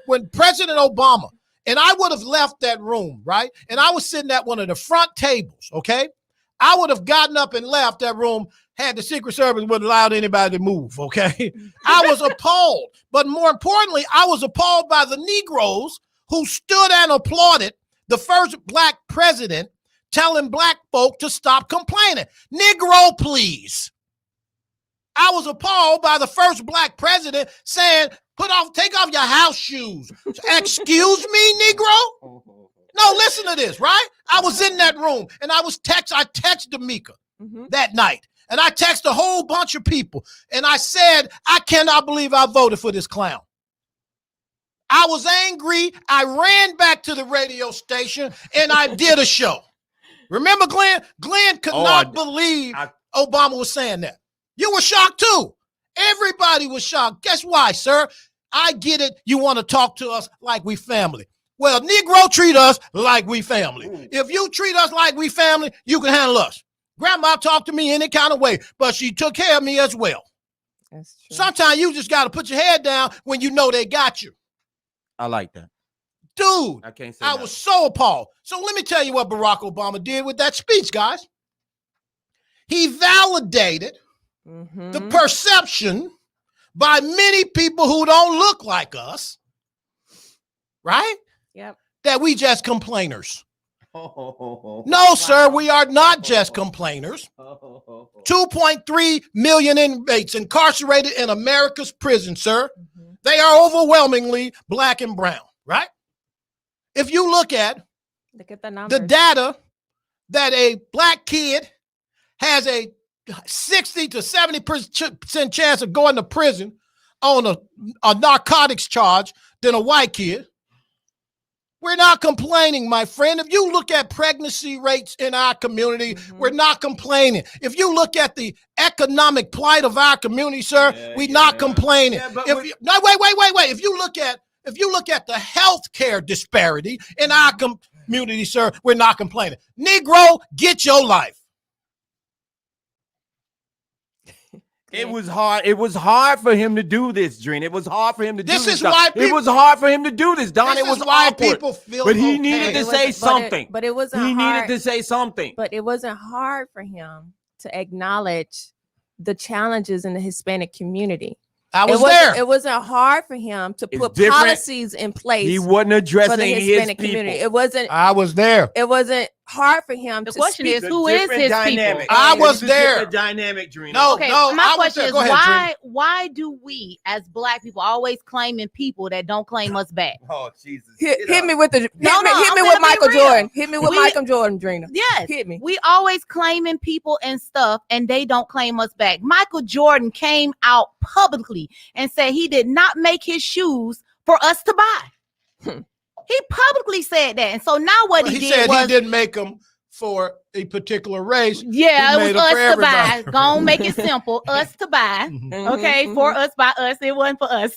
when President Obama, and I would have left that room, right? And I was sitting at one of the front tables, okay? I would have gotten up and left that room had the Secret Service would have allowed anybody to move, okay? I was appalled. But more importantly, I was appalled by the Negroes who stood and applauded the first Black president telling Black folk to stop complaining. Negro, please. I was appalled by the first Black president saying, take off your house shoes. Excuse me, Negro? No, listen to this, right? I was in that room and I texted D'Amica that night. And I texted a whole bunch of people. And I said, I cannot believe I voted for this clown. I was angry. I ran back to the radio station and I did a show. Remember, Glenn? Glenn could not believe Obama was saying that. You were shocked too. Everybody was shocked. Guess why, sir? I get it. You want to talk to us like we family. Well, Negro, treat us like we family. Ooh. If you treat us like we family, you can handle us. Grandma talked to me any kind of way, but she took care of me as well. That's true. Sometimes you just got to put your head down when you know they got you. I like that. Dude, I can't say I was so appalled. So let me tell you what Barack Obama did with that speech, guys. He validated the perception by many people who don't look like us, right? Yep. That we just complainers. No, sir, we are not just complainers. 2.3 million inmates incarcerated in America's prison, sir. They are overwhelmingly Black and brown, right? If you look at the data that a Black kid has a 60 to 70% chance of going to prison on a narcotics charge than a white kid. We're not complaining, my friend. If you look at pregnancy rates in our community, we're not complaining. If you look at the economic plight of our community, sir, we're not complaining. Yeah, wait. If you look at the healthcare disparity in our community, sir, we're not complaining. Negro, get your life. It was hard. It was hard for him to do this, Dreen. It was hard for him to do This this. is Don. why It people- was hard for him to do this, Don. This It was is why awkward. people feel But he okay. needed to It say wasn't- something. But it wasn't He hard. needed to say something. But it wasn't hard for him to acknowledge the challenges in the Hispanic community. I was it wasn't, there. It wasn't hard for him to It's put different. policies in place He wasn't for addressing the his Hispanic people. community. It wasn't. I was there. It wasn't hard for him The to question speak. is, who is Different his dynamic. people? I It was a there. different dynamic, Dreen. No, Okay, no. my I was question there. is Go ahead, why do we as Black people always claiming people that don't claim us back? Oh, Jesus. Hit me with the hit No, me I'm with gonna be Michael real. Jordan. Hit me with We- Michael Jordan, Drina. Yes, Hit me. we always claiming people and stuff, and they don't claim us back. Michael Jordan came out publicly and said he did not make his shoes for us to buy. He publicly said that, and so now what Well, he, he did said was, he didn't make them for a particular race. yeah, He it made was 'em for us to buy. everybody. Go on, make it simple, us to buy. Mhm. Okay, Mhm, for mhm. us by us, it wasn't for us.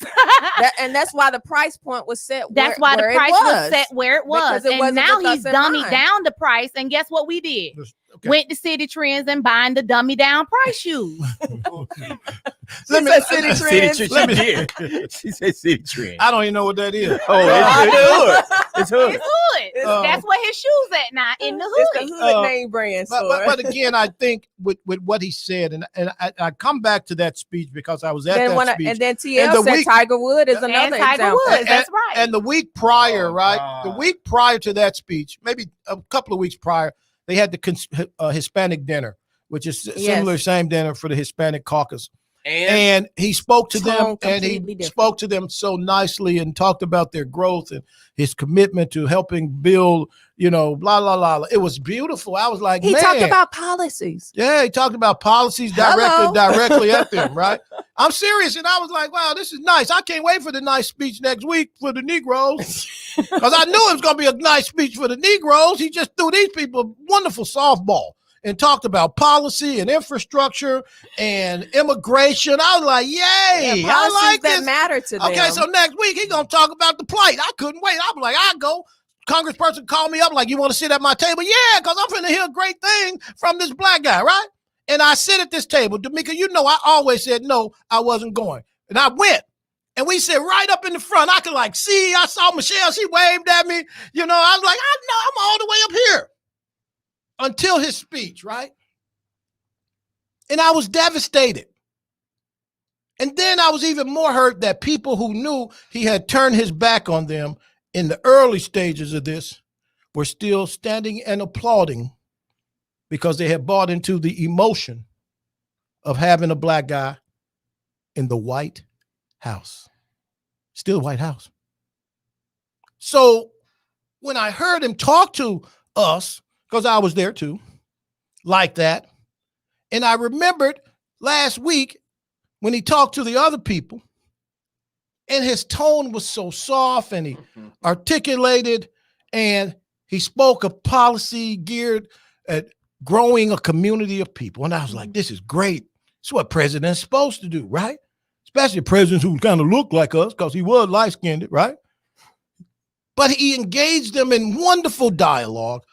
And that's why the price point was set. That's where, why the where it price was set where it was. Because it And wasn't now with us he's in dummied mind. down the price. And guess what we did? Okay. Went to City Trends and buying the dummy down price shoes. Let me- City City Trends. Trend. Let me- She did. She said City Trend. I don't even know what that is. Oh, it's hood. It's hood. It's hood. Oh. That's where his shoes at now, in the It's hood. the hood Uh, name brand But, store. but again, I think with what he said, and I come back to that speech because I was at then that when speech. and then And TL the said week- Tiger Wood is And another Tiger example. Woods, that's right. And the week prior, Oh, right? The God. week prior to that speech, maybe a couple of weeks prior, they had the Hispanic dinner, which is similar, same dinner for the Hispanic caucus. And he spoke to them, Tone and he completely different. spoke to them so nicely and talked about their growth and his commitment to helping build, blah, blah, blah. It was beautiful. I was like, He man. talked about policies. Yeah, he talked about policies Hello. directly at them, right? I'm serious. And I was like, wow, this is nice. I can't wait for the nice speech next week for the Negroes. Because I knew it was going to be a nice speech for the Negroes. He just threw these people a wonderful softball and talked about policy and infrastructure and immigration. I was like, yay, Yeah, I policies like that this. matter to them. Okay, so next week he's going to talk about the plight. I couldn't wait. I'm like, I go. Congressperson called me up like, you want to sit at my table? Yeah, because I'm finna hear a great thing from this Black guy, right? And I sit at this table. D'Amica, I always said no, I wasn't going. And I went. And we sit right up in the front. I could see, I saw Michelle, she waved at me. I was like, I know, I'm all the way up here. Until his speech, right? And I was devastated. And then I was even more hurt that people who knew he had turned his back on them in the early stages of this were still standing and applauding because they had bought into the emotion of having a Black guy in the White House. Still White House. So when I heard him talk to us, because I was there too, like that, and I remembered last week when he talked to the other people, and his tone was so soft and he articulated and he spoke of policy geared at growing a community of people. And I was like, this is great. It's what president's supposed to do, right? Especially presidents who kind of look like us because he was light-skinned, right? But he engaged them in wonderful dialogue.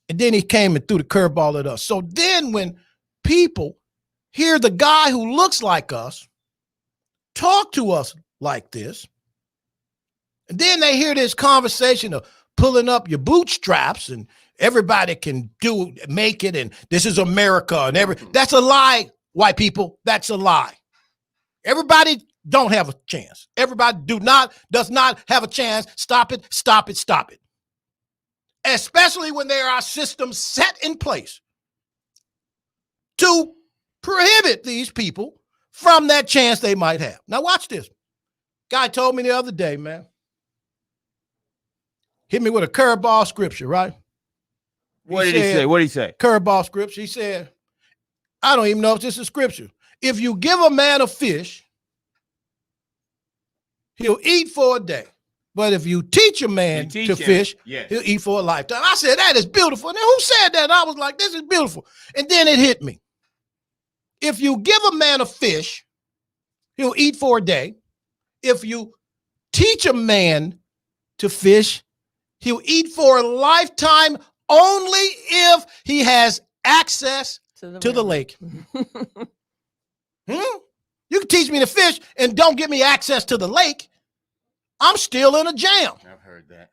And then he came and threw the curveball at us. So then when people hear the guy who looks like us talk to us like this, and then they hear this conversation of pulling up your bootstraps and everybody can make it, and this is America, and that's a lie, white people. That's a lie. Everybody don't have a chance. Everybody does not have a chance. Stop it, stop it, stop it. Especially when there are systems set in place to prohibit these people from that chance they might have. Now watch this. Guy told me the other day, man. Hit me with a curveball scripture, right? What did he say? What did he say? Curveball scripture. He said, I don't even know if this is scripture. If you give a man a fish, he'll eat for a day. But if you teach a man to fish, he'll eat for a lifetime. I said, that is beautiful. And then who said that? And I was like, this is beautiful. And then it hit me. If you give a man a fish, he'll eat for a day. If you teach a man to fish, he'll eat for a lifetime only if he has access to the lake. You can teach me to fish and don't give me access to the lake. I'm still in a jam. I've heard that.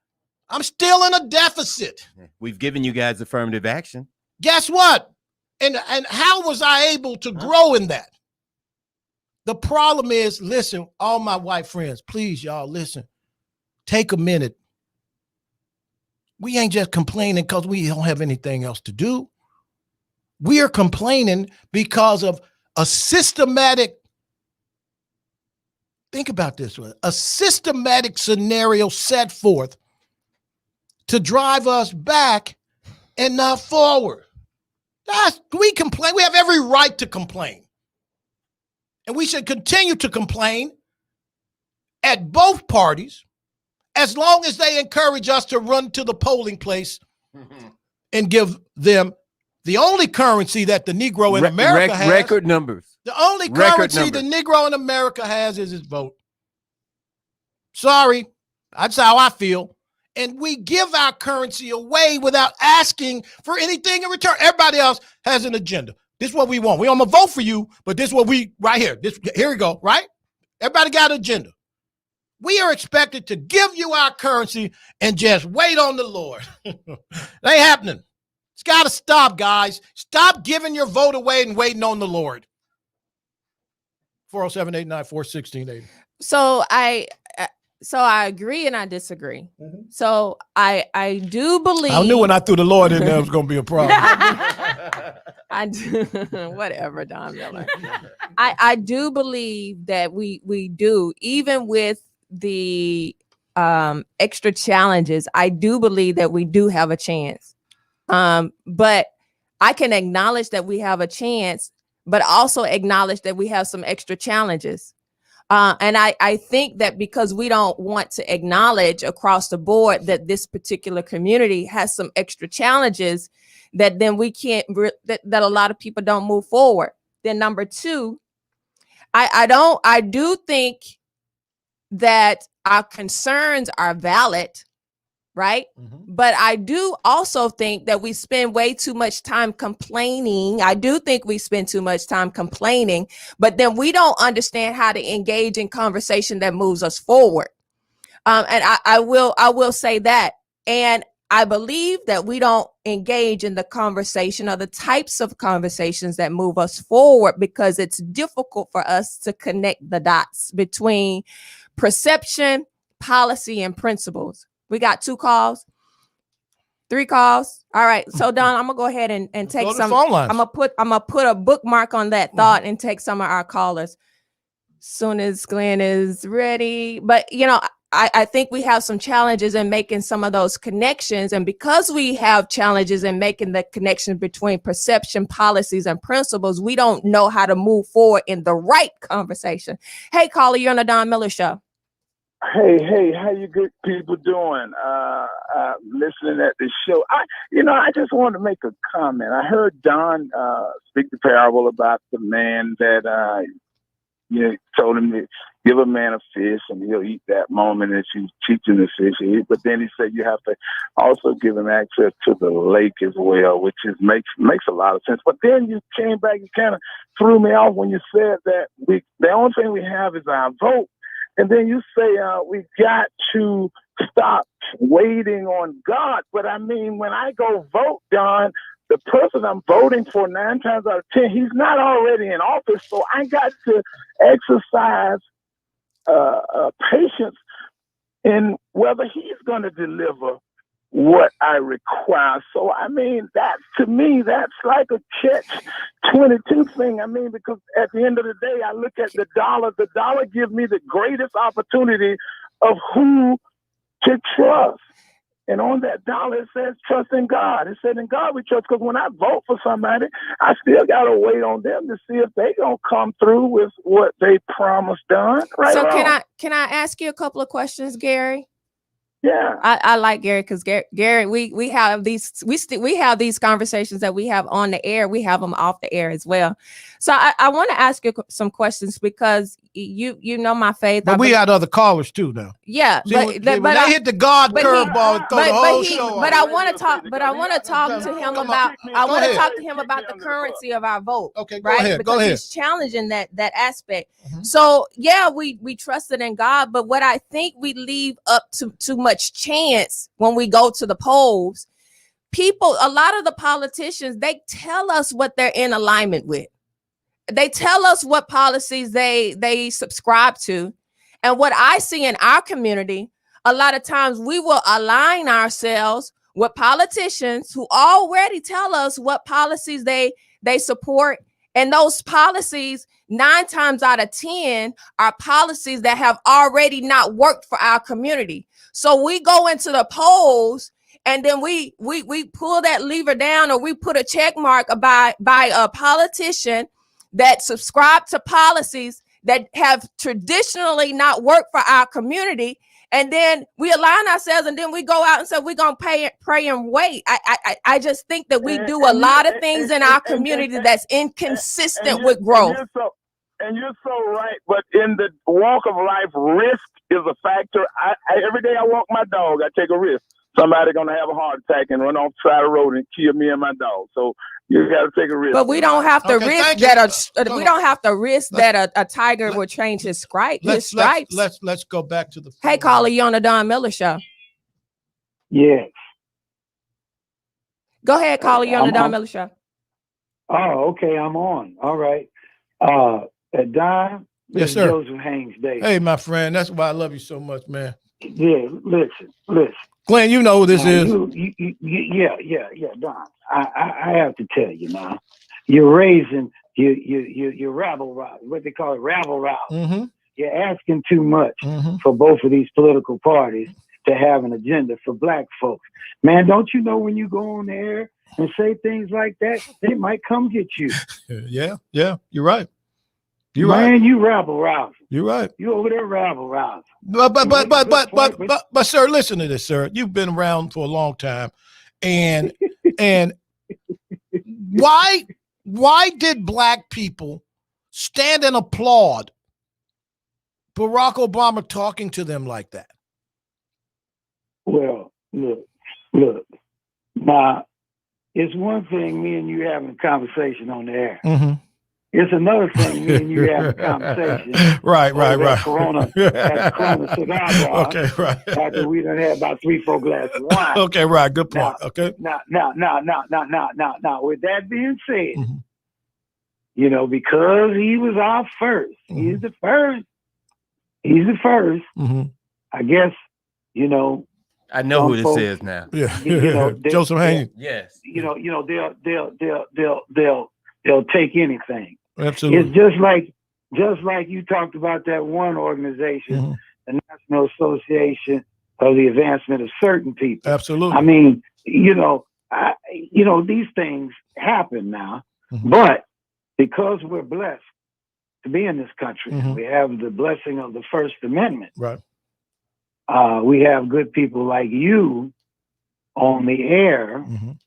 I'm still in a deficit. We've given you guys affirmative action. Guess what? And how was I able to grow in that? The problem is, listen, all my white friends, please, y'all, listen. Take a minute. We ain't just complaining because we don't have anything else to do. We are complaining because of a systematic, think about this one, a systematic scenario set forth to drive us back and not forward. We complain. We have every right to complain. And we should continue to complain at both parties as long as they encourage us to run to the polling place and give them the only currency that the Negro in America has. Record numbers. The only currency the Negro in America has is his vote. Sorry, that's how I feel. And we give our currency away without asking for anything in return. Everybody else has an agenda. This is what we want. We don't want to vote for you, but this is what we, right here. Here we go, right? Everybody got an agenda. We are expected to give you our currency and just wait on the Lord. It ain't happening. It's got to stop, guys. Stop giving your vote away and waiting on the Lord. 407-894-1680. So I agree and I disagree. So I do believe. I knew when I threw the Lord in there it was going to be a problem. I do, whatever, Don Miller. I do believe that we do, even with the extra challenges, I do believe that we do have a chance. But I can acknowledge that we have a chance, but also acknowledge that we have some extra challenges. And I think that because we don't want to acknowledge across the board that this particular community has some extra challenges, that then we can't, that a lot of people don't move forward. Then number two, I do think that our concerns are valid, right? But I do also think that we spend way too much time complaining. I do think we spend too much time complaining, but then we don't understand how to engage in conversation that moves us forward. And I will say that. And I believe that we don't engage in the conversation or the types of conversations that move us forward because it's difficult for us to connect the dots between perception, policy, and principles. We got 2 calls, 3 calls. All right. So Don, I'm gonna go ahead and take some. I'm gonna put a bookmark on that thought and take some of our callers soon as Glenn is ready. But you know, I think we have some challenges in making some of those connections. And because we have challenges in making the connection between perception, policies, and principles, we don't know how to move forward in the right conversation. Hey, caller, you're on the Don Miller Show. Hey, how you good people doing? Listening at this show. I just wanted to make a comment. I heard Don speak the parable about the man that told him to give a man a fish and he'll eat that moment as he's teaching the fish. But then he said you have to also give him access to the lake as well, which makes a lot of sense. But then you came back and kind of threw me off when you said that the only thing we have is our vote. And then you say we got to stop waiting on God. But I mean, when I go vote, Don, the person I'm voting for 9 times out of 10, he's not already in office. So I got to exercise patience in whether he's going to deliver what I require. So, I mean, to me, that's like a catch-22 thing. I mean, because at the end of the day, I look at the dollar. The dollar gives me the greatest opportunity of who to trust. And on that dollar, it says trust in God. It said in God we trust, because when I vote for somebody, I still got to wait on them to see if they going to come through with what they promised done. Right? So can I ask you a couple of questions, Gary? Yeah, I like Gary because Gary, we have these conversations that we have on the air. We have them off the air as well. So I want to ask you some questions because you know my faith. But we had other callers too now. Yeah, See, but when but they I, hit the God but he- curveball and throw the whole show but off. I want to talk. But I want to talk to him Come on. about. I Go want to ahead. talk to him about the currency of our vote. Okay, go right? ahead. Because Go ahead. he's challenging that aspect. Mhm. So yeah, we trusted in God, but what I think we leave up to too much chance when we go to the polls. People, a lot of the politicians, they tell us what they're in alignment with. They tell us what policies they subscribe to. And what I see in our community, a lot of times we will align ourselves with politicians who already tell us what policies they support. And those policies, 9 times out of 10, are policies that have already not worked for our community. So we go into the polls and then we pull that lever down, or we put a check mark by a politician that subscribe to policies that have traditionally not worked for our community. And then we align ourselves, and then we go out and say we're gonna pray and wait. I just think that we do a lot of things in our community that's inconsistent with growth. And you're so right. But in the walk of life, risk is a factor. Every day I walk my dog, I take a risk. Somebody gonna have a heart attack and run off the side of the road and kill me and my dog. So you got to take a risk. But we don't have to Okay, risk thank you. that we don't have to risk that a tiger will change his stripes. Let's go back to the. Hey, caller, you on the Don Miller Show? Yes. Go ahead, caller, you on the I'm Don on. Miller Show? Oh, okay. I'm on. All right. Don. Yes, this is sir. Joseph Haynes Davis. Hey, my friend, that's why I love you so much, man. Yeah. Listen. Glenn, you know who this Now, is. Yeah, Don. I have to tell you now. You're raising you rabble rouse, what they call it, rabble rouse. Mm-hmm. You're asking too much Mm-hmm. for both of these political parties to have an agenda for black folks. Man, don't you know when you go on there and say things like that, they might come get you. Yeah, you're right. You're Man, right. you rabble rouse. You're right. You over there rabble rouse. But sir, listen to this, sir. You've been around for a long time, and why did black people stand and applaud Barack Obama talking to them like that? Well, look. Now, it's one thing me and you having a conversation on the air. Mm-hmm. It's another thing me and you having a conversation. Right. At Corona cigar bar. Okay, right. After we done had about 3-4 glasses of wine. Okay, right. Good point. Okay. Now. With that being said, Mhm. Because he was our first, Mhm. he's the first. Mm-hmm. I guess, I know who Some this folks- is now. Yeah. Joseph Haynes. Yes. they'll take anything. Absolutely. It's just like you talked about that one organization, Mhm. the National Association of the Advancement of Certain People. Absolutely. I mean, these things happen now, Mhm. but because we're blessed to be in this country, Mhm. we have the blessing of the First Amendment. Right. We have good people like you on the air Mhm.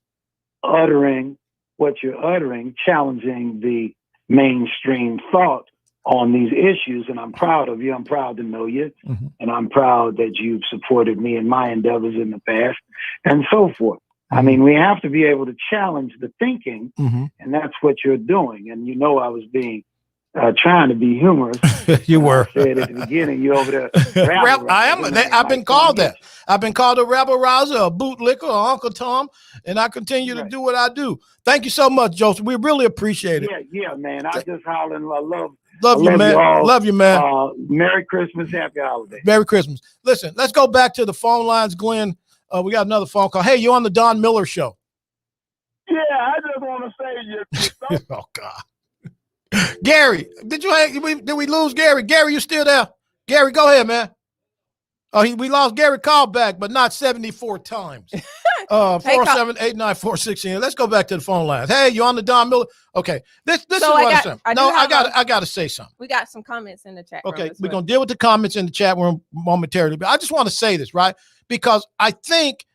uttering what you're uttering, challenging the mainstream thought on these issues. And I'm proud of you. I'm proud to know you. Mhm. And I'm proud that you've supported me in my endeavors in the past and so forth. I mean, we have to be able to challenge the thinking, Mhm. and that's what you're doing. And I was being trying to be humorous. You were. I said at the beginning, you over there. I've been called that. I've been called a rabble rouser, a bootlicker, or Uncle Tom, and I continue to Right. do what I do. Thank you so much, Joseph. We really appreciate it. Yeah, man. I just hollering. I love Love I you, love man. you all. Love you, man. Merry Christmas, Happy Holiday. Merry Christmas. Listen, let's go back to the phone lines, Glenn. We got another phone call. Hey, you're on the Don Miller Show. Yeah, I just want to say you. Oh God. Gary, did we lose Gary? Gary, you still there? Gary, go ahead, man. We lost Gary call back, but not 74 times. 4789416. Let's go back to the phone lines. Hey, you on the Don Miller? Okay. This is what I'm saying. I got to say something. We got some comments in the chat. Okay, we're going to deal with the comments in the chat room momentarily, but I just want to say this, right? Because I think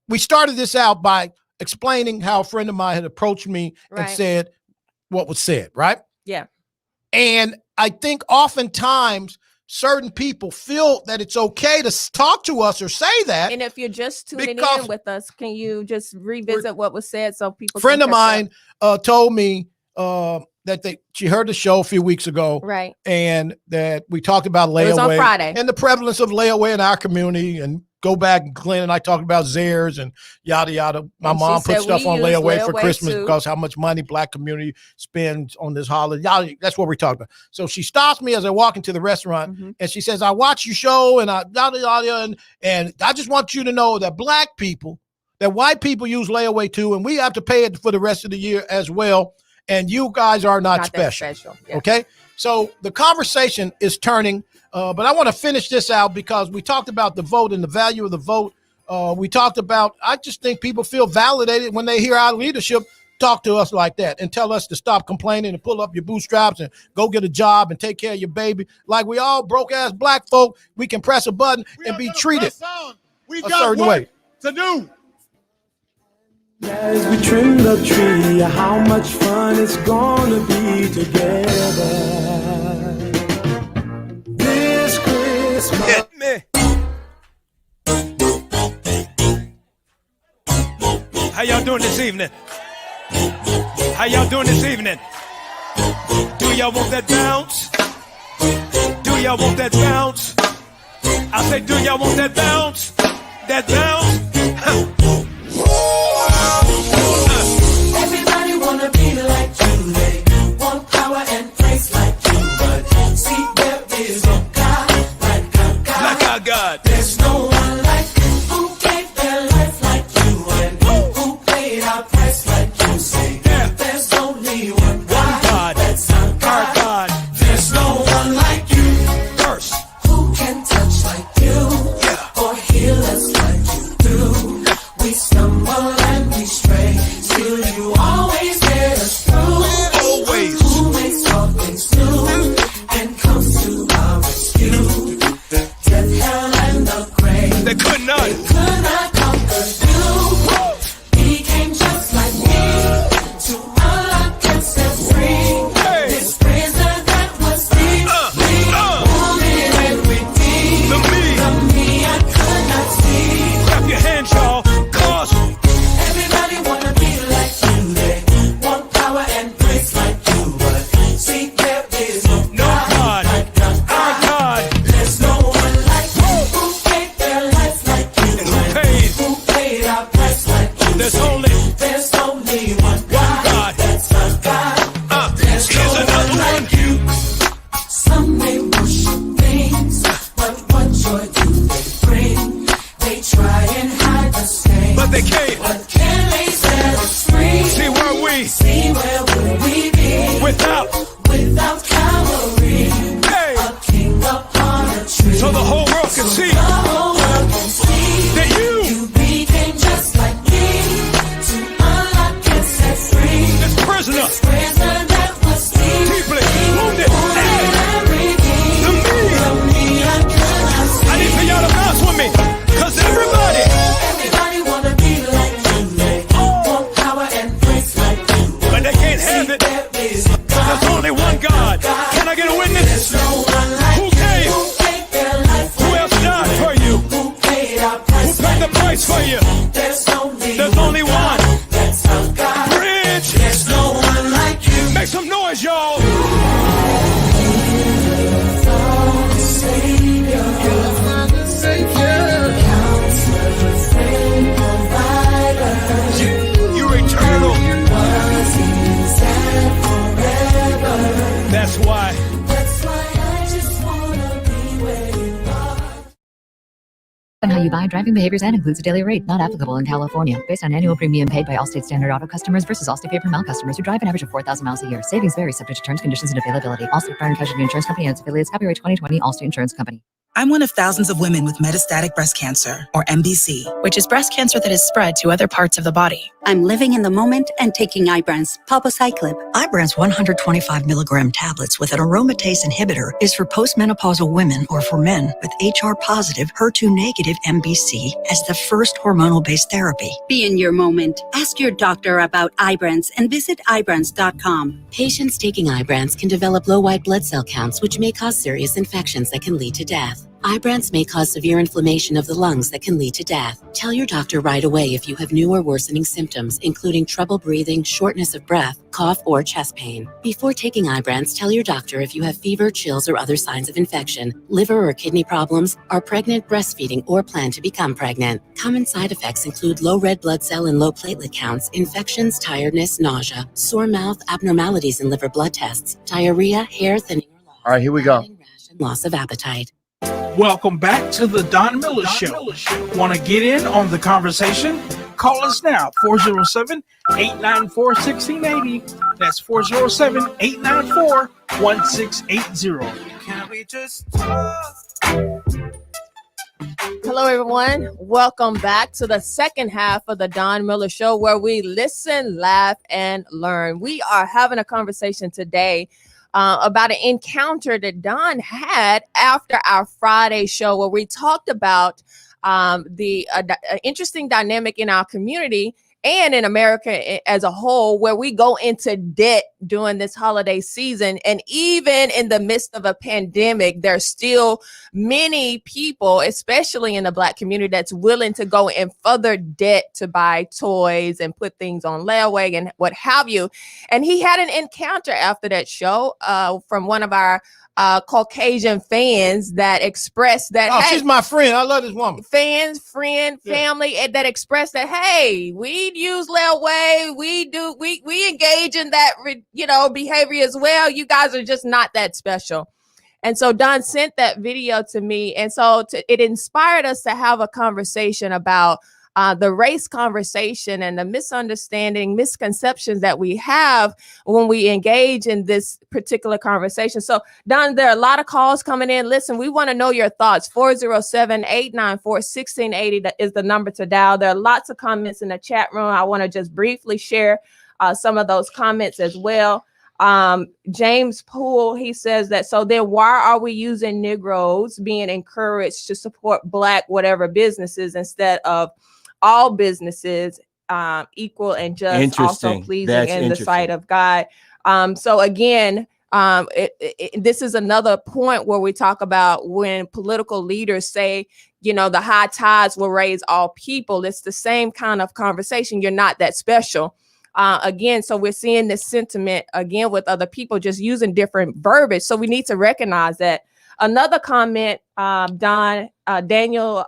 we started this out by explaining how a friend of mine had approached me and Right. said what was said, right? Yeah. And I think oftentimes certain people feel that it's okay to talk to us or say that. And if you're just tuning Because- in with us, can you just revisit what was said so people? A friend can of catch up? mine told me that she heard the show a few weeks ago, Right. and that we talked about layaway. It was on Friday. And the prevalence of layaway in our community, and go back, and Glenn and I talked about Zaire's and yada yada. My And she mom put said stuff we on use layaway for layaway Christmas too. because how much money Black community spends on this holiday. Yada, that's what we're talking about. So she stops me as I walk into the restaurant, Mhm. and she says, "I watch your show, and I yada yada, and I just want you to know that Black people, that white people use layaway too, and we have to pay it for the rest of the year as well. And you guys are not that special." Yeah. Okay. So the conversation is turning, but I want to finish this out because we talked about the vote and the value of the vote. We talked about, I just think people feel validated when they hear our leadership talk to us like that and tell us to stop complaining and pull up your bootstraps and go get a job and take care of your baby. Like we all broke ass Black folk, we can press a button and be treated We a got certain work way. to do. As we trim the tree, how much fun it's gonna be together this Christmas. Hit me. How y'all doing this evening? How y'all doing this evening? Do y'all want that bounce? Do y'all want that bounce? I say, do y'all want that bounce? That bounce? Everybody wanna be like you, they want power and praise like you, but see there is no God like God. Like our God. There's no one like you who gave their life like you and who paid our price like you. Say there's only one God. That's our God. There's no one like you. First, Who can touch like you or heal us like you do? We stumble and we stray, still you always get us through. always. Who makes all things new and comes to our rescue? Death, hell, and the grave, They could not. could not conquer you. He came just like me to unlock and set free. Hey. This prison that was deep, wounded and redeemed. The me. I could not see. Clap your hands, y'all. Cause Everybody wanna be like you. They want power and praise like you. But see, there is no God. like God. our God. There's no one like you who gave their life like you. And who paid? Who paid our price like you. There's See, only there's only one God. God. That's our God. There's here's no another one one. like you. Some may worship things, but what joy do they bring? They try and hide the stain. But they can't. But can they set us free? See where we See where would we be without. without Calvary? Hey. A king upon a tree. So the whole world can see The whole world can see that you, you became just like me to unlock and set free. this prisoner, This prisoner that was deep, deeply wounded. Hey. and redeemed. The me. The me I could not see. I need for y'all to bounce with me. Cause everybody. Everybody wanna be like you. They want power and praise like you. But they can't have it. There is no God. There's only one God. Can I get a witness? There's no one like Who you. came? Who gave their life Who like else you. died for you? Who paid our Who price paid the like price for you? There's only one. That's our God. Bridge. There's no one like you. Make some noise, y'all. You're eternal. That's why. That's why I just wanna be where you are. And how you buy driving behaviors and includes a daily rate, not applicable in California. Based on annual premium paid by Allstate Standard Auto customers versus Allstate Pay per mile customers who drive an average of 4,000 miles a year. Savings vary subject to terms, conditions, and availability. Allstate Fire and Casualty Insurance Company and its affiliates. Copyright 2020. Allstate Insurance Company. I'm one of thousands of women with metastatic breast cancer, or MBC, which is breast cancer that has spread to other parts of the body. I'm living in the moment and taking Ibrance, palbociclib. Ibrance 125 milligram tablets with an aromatase inhibitor is for postmenopausal women or for men with HR-positive, HER2-negative MBC as the first hormonal-based therapy. Be in your moment. Ask your doctor about Ibrance and visit Ibrance.com. Patients taking Ibrance can develop low white blood cell counts, which may cause serious infections that can lead to death. Ibrance may cause severe inflammation of the lungs that can lead to death. Tell your doctor right away if you have new or worsening symptoms, including trouble breathing, shortness of breath, cough, or chest pain. Before taking Ibrance, tell your doctor if you have fever, chills, or other signs of infection, liver or kidney problems, are pregnant, breastfeeding, or plan to become pregnant. Common side effects include low red blood cell and low platelet counts, infections, tiredness, nausea, sore mouth, abnormalities in liver blood tests, diarrhea, hair thinning, All right, here we go. and loss of appetite. Welcome back to the Don Miller Show. Want to get in on the conversation? Call us now, 407-894-1680. That's 407-894-1680. Can we just talk? Hello, everyone. Welcome back to the second half of the Don Miller Show, where we listen, laugh, and learn. We are having a conversation today about an encounter that Don had after our Friday show, where we talked about the interesting dynamic in our community and in America as a whole, where we go into debt during this holiday season. And even in the midst of a pandemic, there's still many people, especially in the Black community, that's willing to go in further debt to buy toys and put things on layaway and what have you. And he had an encounter after that show from one of our Caucasian fans that expressed that, Oh, hey, she's my friend. I love this woman. family, and that expressed that, hey, we use layaway, we engage in that, behavior as well. You guys are just not that special. And so Don sent that video to me, and so it inspired us to have a conversation about the race conversation and the misconceptions that we have when we engage in this particular conversation. So, Don, there are a lot of calls coming in. Listen, we want to know your thoughts. 407-894-1680 is the number to dial. There are lots of comments in the chat room. I want to just briefly share some of those comments as well. James Poole, he says that, so then why are we using Negroes being encouraged to support Black whatever businesses instead of all businesses equal and just, also pleasing in the sight of God? So again, this is another point where we talk about when political leaders say, the high tides will raise all people. It's the same kind of conversation. You're not that special. Again, so we're seeing this sentiment again with other people just using different verbiage. So we need to recognize that. Another comment, Daniel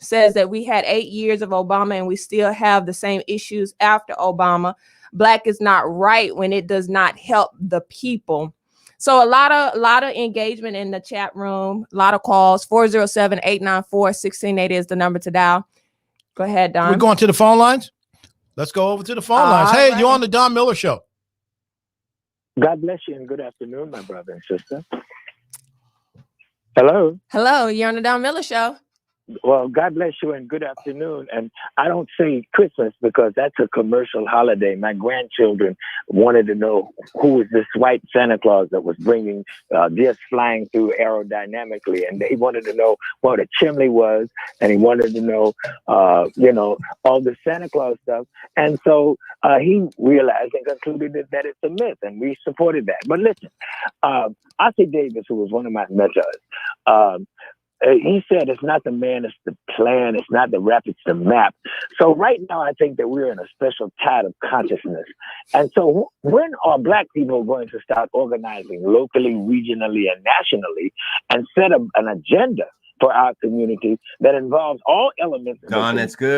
says that we had 8 years of Obama and we still have the same issues after Obama. Black is not right when it does not help the people. So a lot of engagement in the chat room, a lot of calls. 407-894-1680 is the number to dial. Go ahead, Don. We're going to the phone lines. Let's go over to the phone lines. Hey, you're on the Don Miller Show. God bless you and good afternoon, my brother and sister. Hello. Hello, you're on the Don Miller Show. Well, God bless you and good afternoon. And I don't say Christmas because that's a commercial holiday. My grandchildren wanted to know who was this white Santa Claus that was bringing just flying through aerodynamically. And they wanted to know what a chimney was. And he wanted to know, all the Santa Claus stuff. And so he realized and concluded that it's a myth. And we supported that. But listen, Ossie Davis, who was one of my mentors, he said it's not the man, it's the plan, it's not the rap, it's the map. So right now, I think that we're in a special tide of consciousness. And so when are Black people going to start organizing locally, regionally, and nationally and set up an agenda for our community that involves all elements of the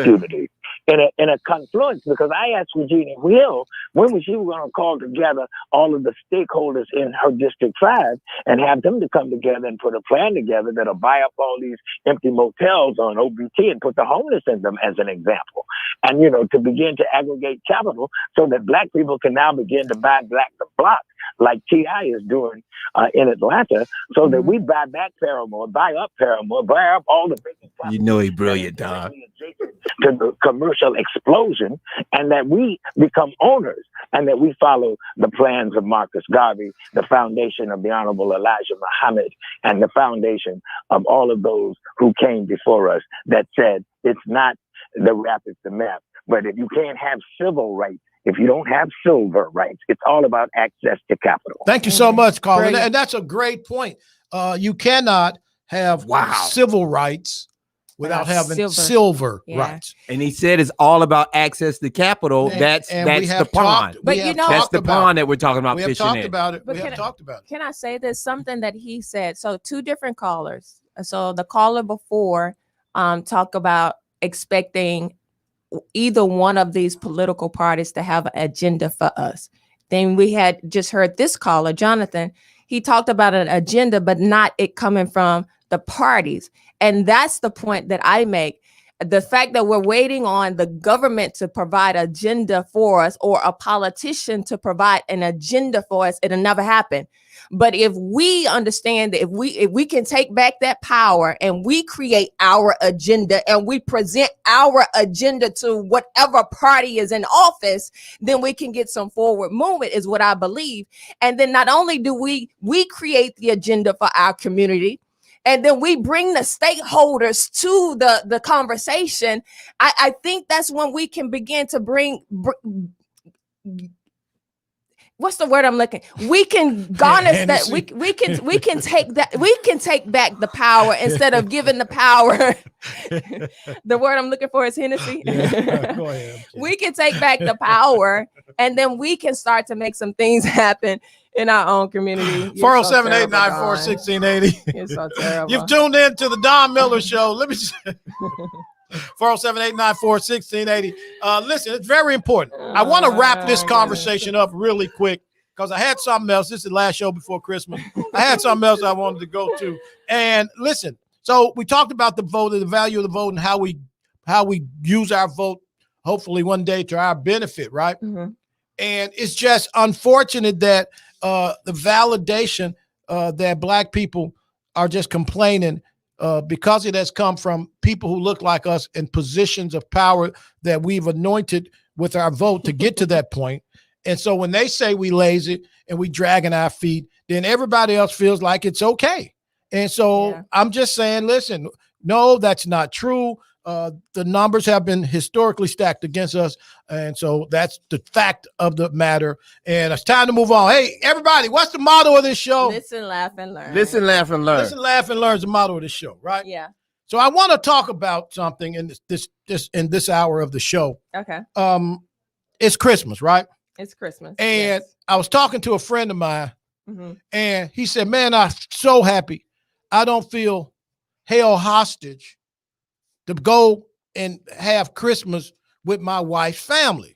community? in a confluence, because I asked Regina Hill when was she going to call together all of the stakeholders in her District 5 and have them to come together and put a plan together that'll buy up all these empty motels on OBT and put the homeless in them as an example. And, to begin to aggregate capital so that Black people can now begin to buy Black the Block like T.I. is doing in Atlanta, so that we buy back Paramore, buy up Paramore, buy up all the business You know he's brilliant, Don. to the commercial explosion, and that we become owners, and that we follow the plans of Marcus Garvey, the foundation of the Honorable Elijah Muhammad, and the foundation of all of those who came before us that said it's not the rap, it's the map. But if you can't have civil rights, if you don't have silver rights, it's all about access to capital. Thank you so much, Colin. Brilliant. And that's a great point. You cannot have civil rights without having silver rights. And he said it's all about access to capital. And- That's and we the have pond. talked- we have that's talked the about pond it. that we're talking about We have fishing talked in. about it. But We have talked about it. Can I say this? Something that he said. So two different callers. So the caller before talked about expecting either one of these political parties to have an agenda for us. Then we had just heard this caller, Jonathan. He talked about an agenda, but not it coming from the parties. And that's the point that I make. The fact that we're waiting on the government to provide agenda for us or a politician to provide an agenda for us, it'll never happen. But if we understand that if we can take back that power and we create our agenda and we present our agenda to whatever party is in office, then we can get some forward movement, is what I believe. And then not only do we create the agenda for our community, and then we bring the stakeholders to the conversation, I think that's when we can begin to bring what's the word I'm looking? We can garnish that. We can take that. We can take back the power instead of giving the power. The word I'm looking for is Hennessy. Yeah, go ahead. We can take back the power, and then we can start to make some things happen in our own community. 407-894-1680. You're so terrible. You've tuned in to the Don Miller Show. Let me 407-894-1680. Listen, it's very important. I want to wrap this conversation up really quick because I had something else. This is the last show before Christmas. I had something else I wanted to go to. And listen, so we talked about the vote and the value of the vote and how we use our vote, hopefully one day to our benefit, right? Mm-hmm. And it's just unfortunate that the validation that Black people are just complaining because it has come from people who look like us in positions of power that we've anointed with our vote to get to that point. And so when they say we lazy and we dragging our feet, then everybody else feels like it's okay. And so I'm just saying, listen, no, that's not true. The numbers have been historically stacked against us. And so that's the fact of the matter. And it's time to move on. Hey, everybody, what's the motto of this show? Listen, laugh, and learn. Listen, laugh, and learn. Listen, laugh, and learn is the motto of this show, right? Yeah. So I want to talk about something in this hour of the show. Okay. It's Christmas, right? It's Christmas. And I was talking to a friend of mine, Mhm. and he said, "Man, I'm so happy. I don't feel held hostage to go and have Christmas with my wife's family."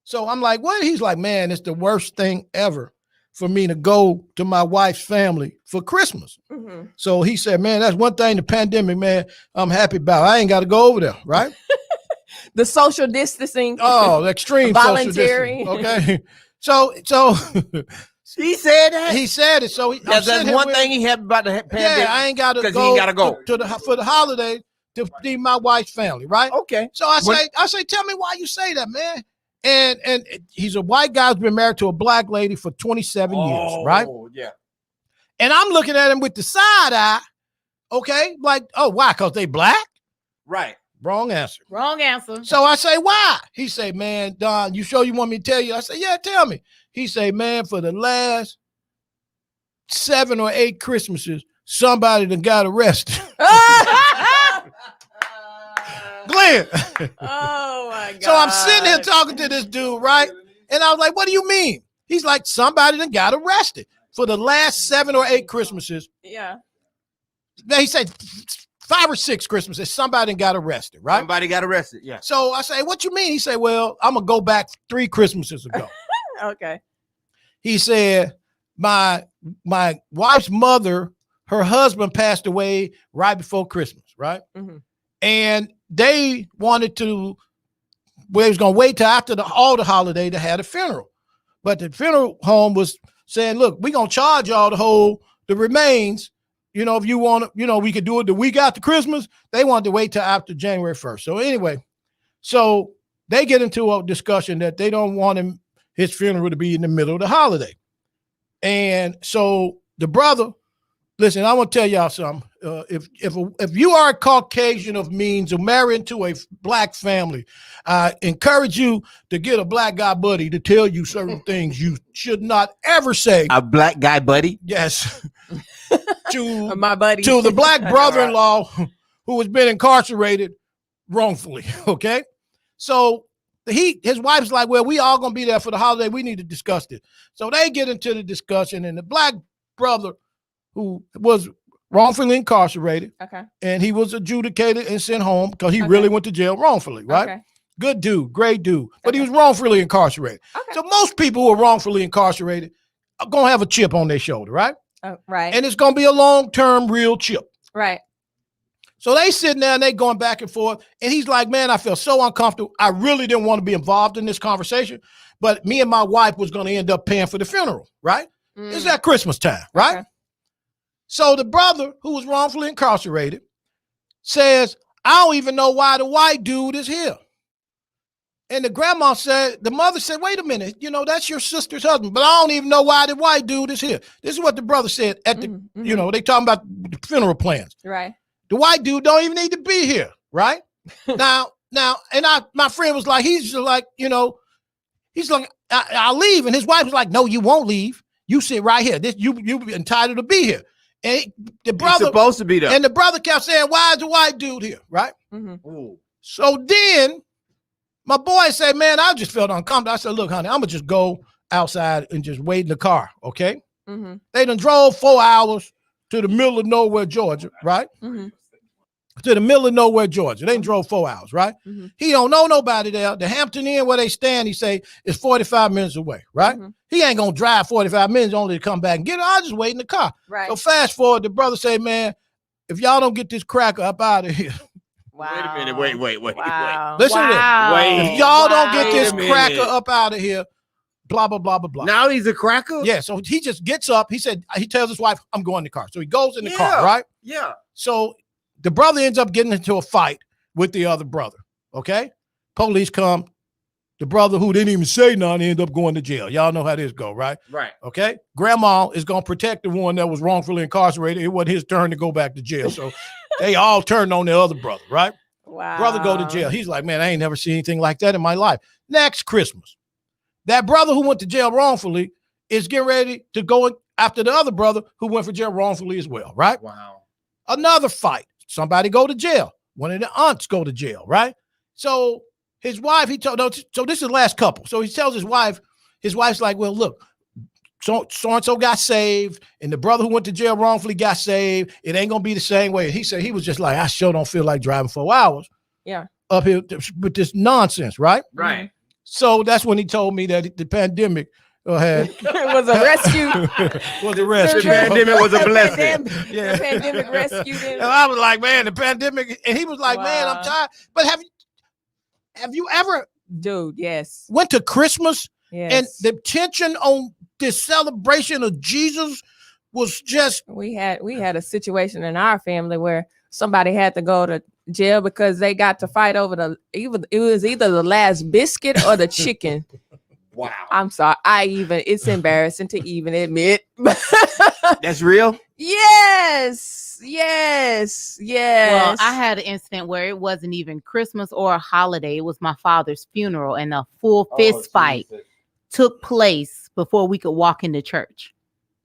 So I'm like, "What?" He's like, "Man, it's the worst thing ever for me to go to my wife's family for Christmas." Mhm. So he said, "Man, that's one thing the pandemic, man, I'm happy about. I ain't got to go over there, right?" The social distancing. Oh, the extreme volunteering. social distancing. Okay. So he said that. He said it. So That's one thing he had about the pandemic. Yeah, I ain't got to because go. he ain't got to go. for the holiday to see my wife's family, right? Okay. So I say, tell me why you say that, man. And he's a white guy who's been married to a Black lady for 27 years, right? Oh, yeah. And I'm looking at him with the side eye. Okay, like, oh, why? Because they Black? Right. Wrong answer. Wrong answer. So I say, why? He say, "Man, Don, you sure you want me to tell you?" I say, "Yeah, tell me." He say, "Man, for the last 7 or 8 Christmases, somebody done got arrested." Glenn. Oh my God. So I'm sitting here talking to this dude, right? And I was like, "What do you mean?" He's like, "Somebody done got arrested for the last 7 or 8 Christmases." Yeah. Then he said, 5 or 6 Christmases, somebody got arrested, right? Somebody got arrested. Yeah. So I say, what you mean? He said, well, I'm gonna go back 3 Christmases ago. Okay. He said, my wife's mother, her husband passed away right before Christmas, right? Mm-hmm. And they wanted to, they was gonna wait till after all the holiday to have a funeral. But the funeral home was saying, look, we're gonna charge y'all the remains. You know, if you want to, you know, we could do it the week after Christmas. They wanted to wait till after January 1st. So anyway, so they get into a discussion that they don't want his funeral to be in the middle of the holiday. And so the brother, listen, I want to tell y'all something. If you are a Caucasian of means of marrying to a black family, I encourage you to get a black guy buddy to tell you certain things you should not ever say. A black guy buddy? Yes. To my buddy, to the black brother-in-law who has been incarcerated wrongfully. Okay. So his wife's like, well, we all gonna be there for the holiday. We need to discuss this. So they get into the discussion, and the black brother who was wrongfully incarcerated, okay, and he was adjudicated and sent home because he really went to jail wrongfully, right? Okay. Good dude, great dude, but he was wrongfully incarcerated. Okay. So most people who are wrongfully incarcerated are gonna have a chip on their shoulder, right? Right. And it's gonna be a long-term real chip. Right. So they sitting there and they going back and forth. And he's like, man, I feel so uncomfortable. I really didn't want to be involved in this conversation, but me and my wife was going to end up paying for the funeral, right? It's at Christmas time, right? Okay. So the brother who was wrongfully incarcerated says, I don't even know why the white dude is here. And the mother said, wait a minute, you know, that's your sister's husband, but I don't even know why the white dude is here. This is what the brother said at the, you know, they talking about the funeral plans. Right. The white dude don't even need to be here, right? now, and my friend was like, he's just like, you know, he's like, I'll leave. And his wife was like, no, you won't leave. You sit right here. You entitled to be here. And the brother He's supposed to be there. And the brother kept saying, why is the white dude here, right? Mm-hmm. So then my boy said, man, I just felt uncomfortable. I said, look, honey, I'm going to just go outside and just wait in the car, okay? Mm-hmm. They done drove 4 hours to the middle of nowhere, Georgia, right? Mm-hmm. To the middle of nowhere, Georgia. They drove 4 hours, right? Mm-hmm. He don't know nobody there. The Hampton Inn where they stand, he say, is 45 minutes away, right? Mm-hmm. He ain't going to drive 45 minutes only to come back and get it. I'll just wait in the car. Right. So fast forward, the brother say, man, if y'all don't get this cracker up out of here. Wow. Wait a minute. Wait. Wow. Listen to Wow. this. If y'all don't get this Wait a cracker minute. up out of here, blah, blah, blah, blah, blah. Now he's a cracker? Yeah, so he just gets up. He said, he tells his wife, I'm going in the car. So he goes in the car, right? Yeah. So the brother ends up getting into a fight with the other brother, okay? Police come. The brother who didn't even say nothing ended up going to jail. Y'all know how this go, right? Right. Okay? Grandma is going to protect the one that was wrongfully incarcerated. It wasn't his turn to go back to jail. So they all turned on the other brother, right? Wow. Brother go to jail. He's like, man, I ain't never seen anything like that in my life. Next Christmas, that brother who went to jail wrongfully is getting ready to go after the other brother who went for jail wrongfully as well, right? Wow. Another fight. Somebody go to jail. One of the aunts go to jail, right? So his wife, so this is the last couple. So he tells his wife's like, well, look, so-and-so got saved, and the brother who went to jail wrongfully got saved. It ain't going to be the same way. He said he was just like, I sure don't feel like driving 4 hours up here with this nonsense, right? Right. So that's when he told me that the pandemic had It was a rescue. was a rescue. The pandemic was a blessing. Yeah. The pandemic rescued him. And I was like, man, the pandemic, and he was like, man, I'm Wow. tired. But have you ever, dude? Yes. Went to Christmas Yes. and the tension on this celebration of Jesus was just. We had a situation in our family where somebody had to go to jail because they got to fight over it was either the last biscuit or the chicken. Wow. I'm sorry. It's embarrassing to even admit. That's real? Yes. Well, I had an incident where it wasn't even Christmas or a holiday. It was my father's funeral, and a full fist fight took place before we could walk into church.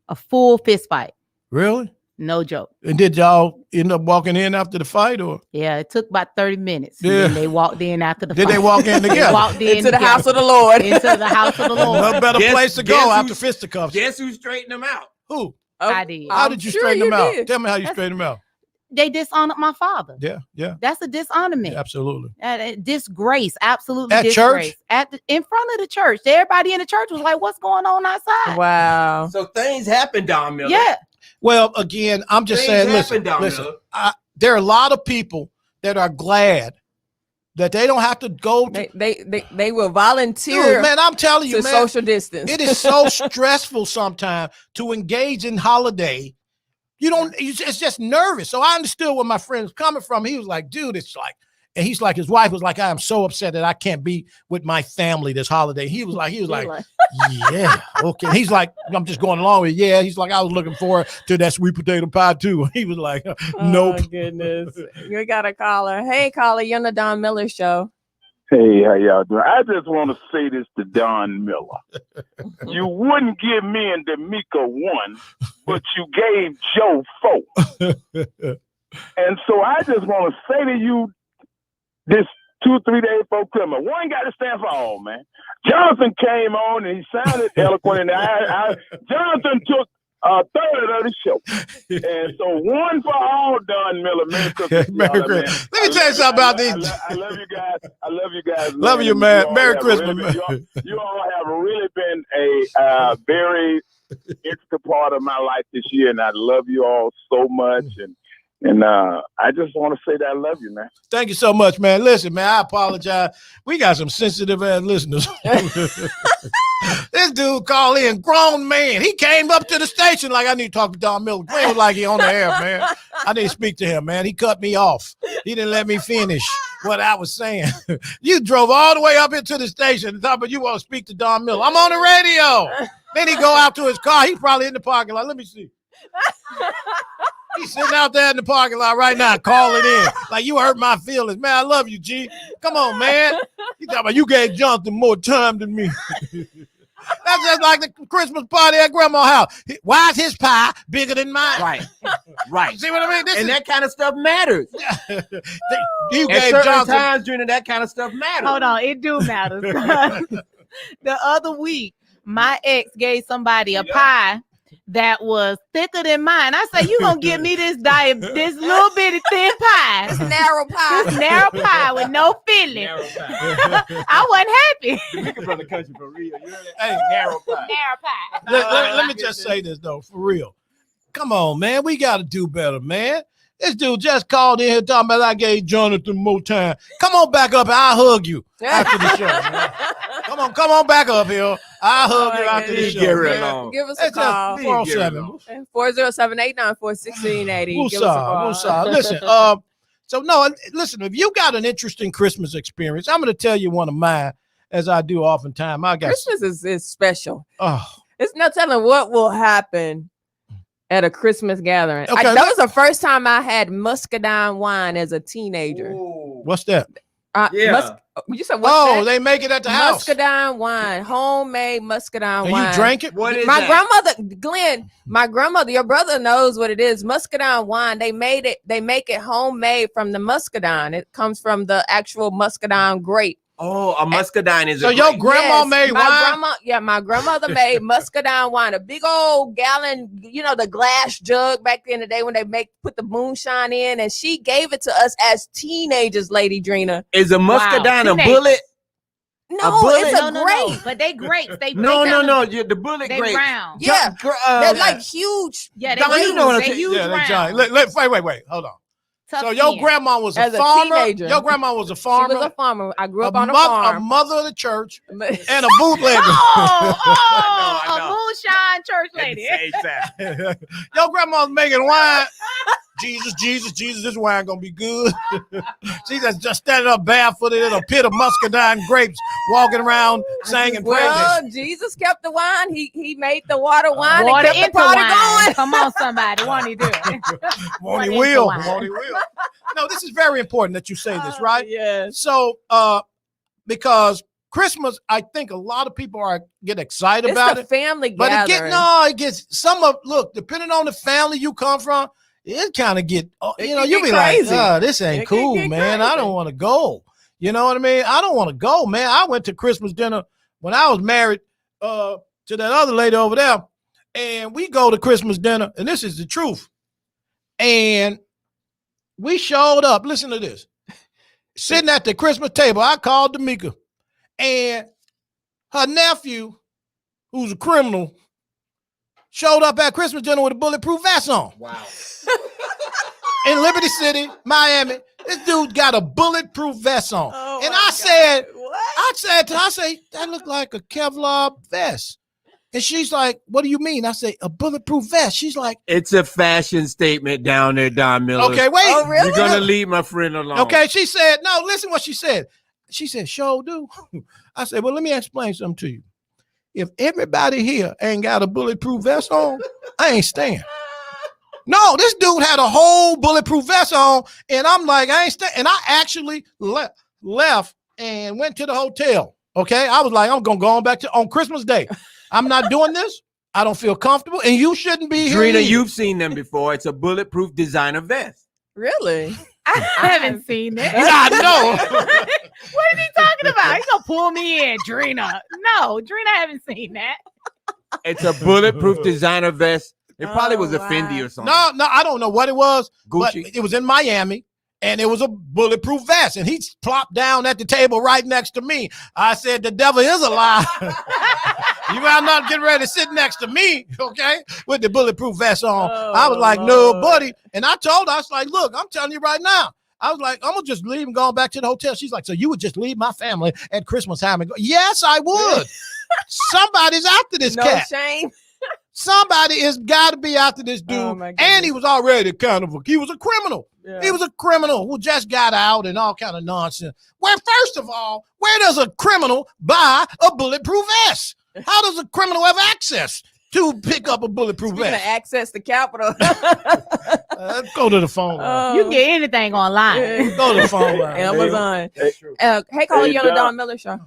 A full fist fight. Really? No joke. And did y'all end up walking in after the fight, or? Yeah, it took about 30 minutes. Yeah. And then they walked in after the Did fight. they walk in together? They walked in Into the together. house of the Lord. Into the house of the Lord. No better place to go after fisticuffs. Guess who straightened them out? Who? I did. How did you straighten them out? Tell me how you straightened them out. they dishonored my father. Yeah, yeah. That's a dishonorment. Absolutely. Disgrace, absolutely At disgrace. church? In front of the church. Everybody in the church was like, what's going on outside? Wow. So things happen, Don Miller. Yeah. Well, again, I'm just Things saying, happen, Don listen, Miller. there are a lot of people that are glad that they don't have to go to. They will volunteer. Dude, man, I'm telling you, to man, social distance. it is so stressful sometimes to engage in holiday. It's just nervous. So I understood where my friend was coming from. He was like, dude, it's like, and he's like, his wife was like, I am so upset that I can't be with my family this holiday. He was like, yeah, okay. He's like, I'm just going along with it. Yeah. He's like, I was looking forward to that sweet potato pie too. He was like, nope. Oh, goodness. You got a caller. Hey, caller, you're on the Don Miller Show. Hey, how y'all doing? I just want to say this to Don Miller. You wouldn't give me and D'Amica 1, but you gave Joe 4. And so I just want to say to you, this 2-3 days before Christmas, one got to stand for all, man. Jonathan came on and he sounded eloquent, and Jonathan took a third of the show. And so one for all, Don Miller. Merry Christmas. Merry Christmas. Let me tell you something about these. I love you guys. I love you guys. Love you, man. Merry Christmas, man. You all have really been a very integral part of my life this year, and I love you all so much. And I just want to say that I love you, man. Thank you so much, man. Listen, man, I apologize. We got some sensitive ass listeners. This dude called in, grown man. He came up to the station like, I need to talk to Don Miller. He was like, he on the air, man. I need to speak to him, man. He cut me off. He didn't let me finish what I was saying. You drove all the way up into the station and thought, but you want to speak to Don Miller. I'm on the radio. Then he go out to his car. He's probably in the parking lot. Let me see. He's sitting out there in the parking lot right now, calling in. Like, you hurt my feelings. Man, I love you, G. Come on, man. He talking about, you gave Jonathan more time than me. That's just like the Christmas party at Grandma's house. Why is his pie bigger than mine? Right. Right. See what I mean? And that kind of stuff matters. You At gave certain Jonathan times during that kind of stuff matters. Hold on, it do matter. The other week, my ex gave somebody a pie that was thicker than mine. I said, you gonna give me this little bitty thin pie. This narrow pie. This narrow pie with no filling. I wasn't happy. Jamaica from the country for real. Hey, narrow pie. Narrow pie. let me just say this, though, for real. Come on, man. We got to do better, man. This dude just called in here talking about I gave Jonathan more time. Come on back up and I'll hug you after the show, man. Come on back up here. I'll hug you after the show. Give us a call. 407-894-1680. Give us a call. Listen, listen, if you got an interesting Christmas experience, I'm going to tell you one of mine, as I do oftentimes. Christmas is special. Oh. It's no telling what will happen at a Christmas gathering. Okay, that was the first time I had muscadine wine as a teenager. What's that? You said what? They make it at the house. Muscadine wine, homemade muscadine wine. You drank it? What is my that? grandmother, Glenn, my grandmother, your brother knows what it is. Muscadine wine. They make it homemade from the muscadine. It comes from the actual muscadine grape. Oh, a muscadine is so your grandma made wine? My grandmother made muscadine wine, a big old gallon, the glass jug back in the day when they put the moonshine in, and she gave it to us as teenagers, Lady Drina. Is a muscadine a bullet? No, it's a grape. No, but they grapes. They The bullet they grape. round. Yeah, they're like huge. Yeah, Don, they you know what huge. I'm They huge round. Wait, hold on. Tough So your skin. grandma was As a a farmer. teenager. Your grandma was a farmer. She was a farmer. I grew up on a a farm. mother of the church, and a bootlegger. A moonshine church lady. Your grandma's making wine. Jesus, this wine gonna be good. She's just standing up barefooted in a pit of muscadine grapes, walking around singing Well, praises. Jesus kept the wine. He made the water wine Water and kept into the party wine. going. Come on, somebody. Won't he do it? Won't he into will? wine. Won't he will? No, this is very important that you say this, right? Yes. So, because Christmas, I think a lot of people get excited It's about the it. family But gathering. it gets look, depending on the family you come from, it kind of get, It you can be get like, crazy. this ain't It can cool, get man. I crazy. don't want to go. You know what I mean? I don't want to go, man. I went to Christmas dinner when I was married to that other lady over there, and we go to Christmas dinner, and this is the truth. And We showed up. Listen to this. Sitting at the Christmas table, I called D'Amica, and her nephew, who's a criminal, showed up at Christmas dinner with a bulletproof vest on. Wow. In Liberty City, Miami, this dude got a bulletproof vest on. And I said, that looked like a Kevlar vest. And she's like, what do you mean? I say, a bulletproof vest. She's like, It's a fashion statement down there, Don Miller. okay, wait. Oh, really? You're gonna leave my friend alone. Okay, she said, no, listen what she said. She said, sure do. I said, well, let me explain something to you. If everybody here ain't got a bulletproof vest on, I ain't staying. No, this dude had a whole bulletproof vest on, and I'm like, I ain't staying. And I actually left and went to the hotel. Okay, I was like, I'm gonna go on back on Christmas Day. I'm not doing this. I don't feel comfortable, and you shouldn't be here. Drina, either. you've seen them before. It's a bulletproof designer vest. Really? I haven't seen that. I know. What is he talking about? He's gonna pull me in, Drina. No, Drina, I haven't seen that. It's a bulletproof designer vest. It probably was a Fendi or something. No, I don't know what it was. Gucci. But it was in Miami, and it was a bulletproof vest. And he plopped down at the table right next to me. I said, the devil is a lie. You are not getting ready to sit next to me, okay, with the bulletproof vest on. I was like, no, buddy. And I told her, I was like, look, I'm telling you right now. I was like, I'm going to just leave and go back to the hotel. She's like, so you would just leave my family at Christmas time and go? Yes, I would. Somebody's after this cat. No shame. Somebody has got to be after this dude. And he was already he was a criminal. Yeah. He was a criminal who just got out and all kind of nonsense. Well, first of all, where does a criminal buy a bulletproof vest? How does a criminal have access to pick up a bulletproof You're vest? gonna access the Capitol. Go to the phone. You can get anything online. Go to the phone line. Amazon. Hey, caller, you on the Don Miller Show.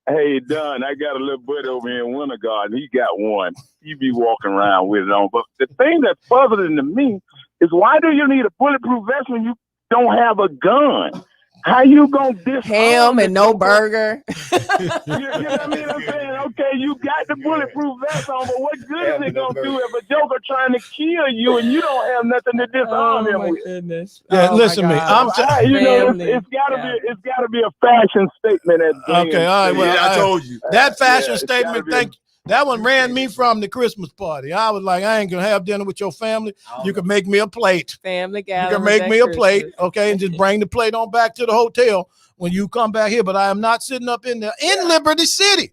Hey, Don, I got a little buddy over here in Winter Garden. He got one. He be walking around with it on. But the thing that's puzzling to me is why do you need a bulletproof vest when you don't have a gun? How you gonna disarm ham and no burger? You know what I mean? I'm saying, okay, you got the bulletproof vest on, but what good is it gonna do if a joker trying to kill you and you don't have nothing to disarm him with? Goodness. Yeah, listen to me. I'm you know, it's gotta be a fashion statement at the end. Okay, all right. Well, I told you that fashion it's statement. gotta be That one ran me from the Christmas party. I was like, I ain't gonna have dinner with your family. You can make me a plate. Family You gathering. can make me a plate, okay, and just bring the plate on back to the hotel when you come back here. But I am not sitting up in there in Liberty City.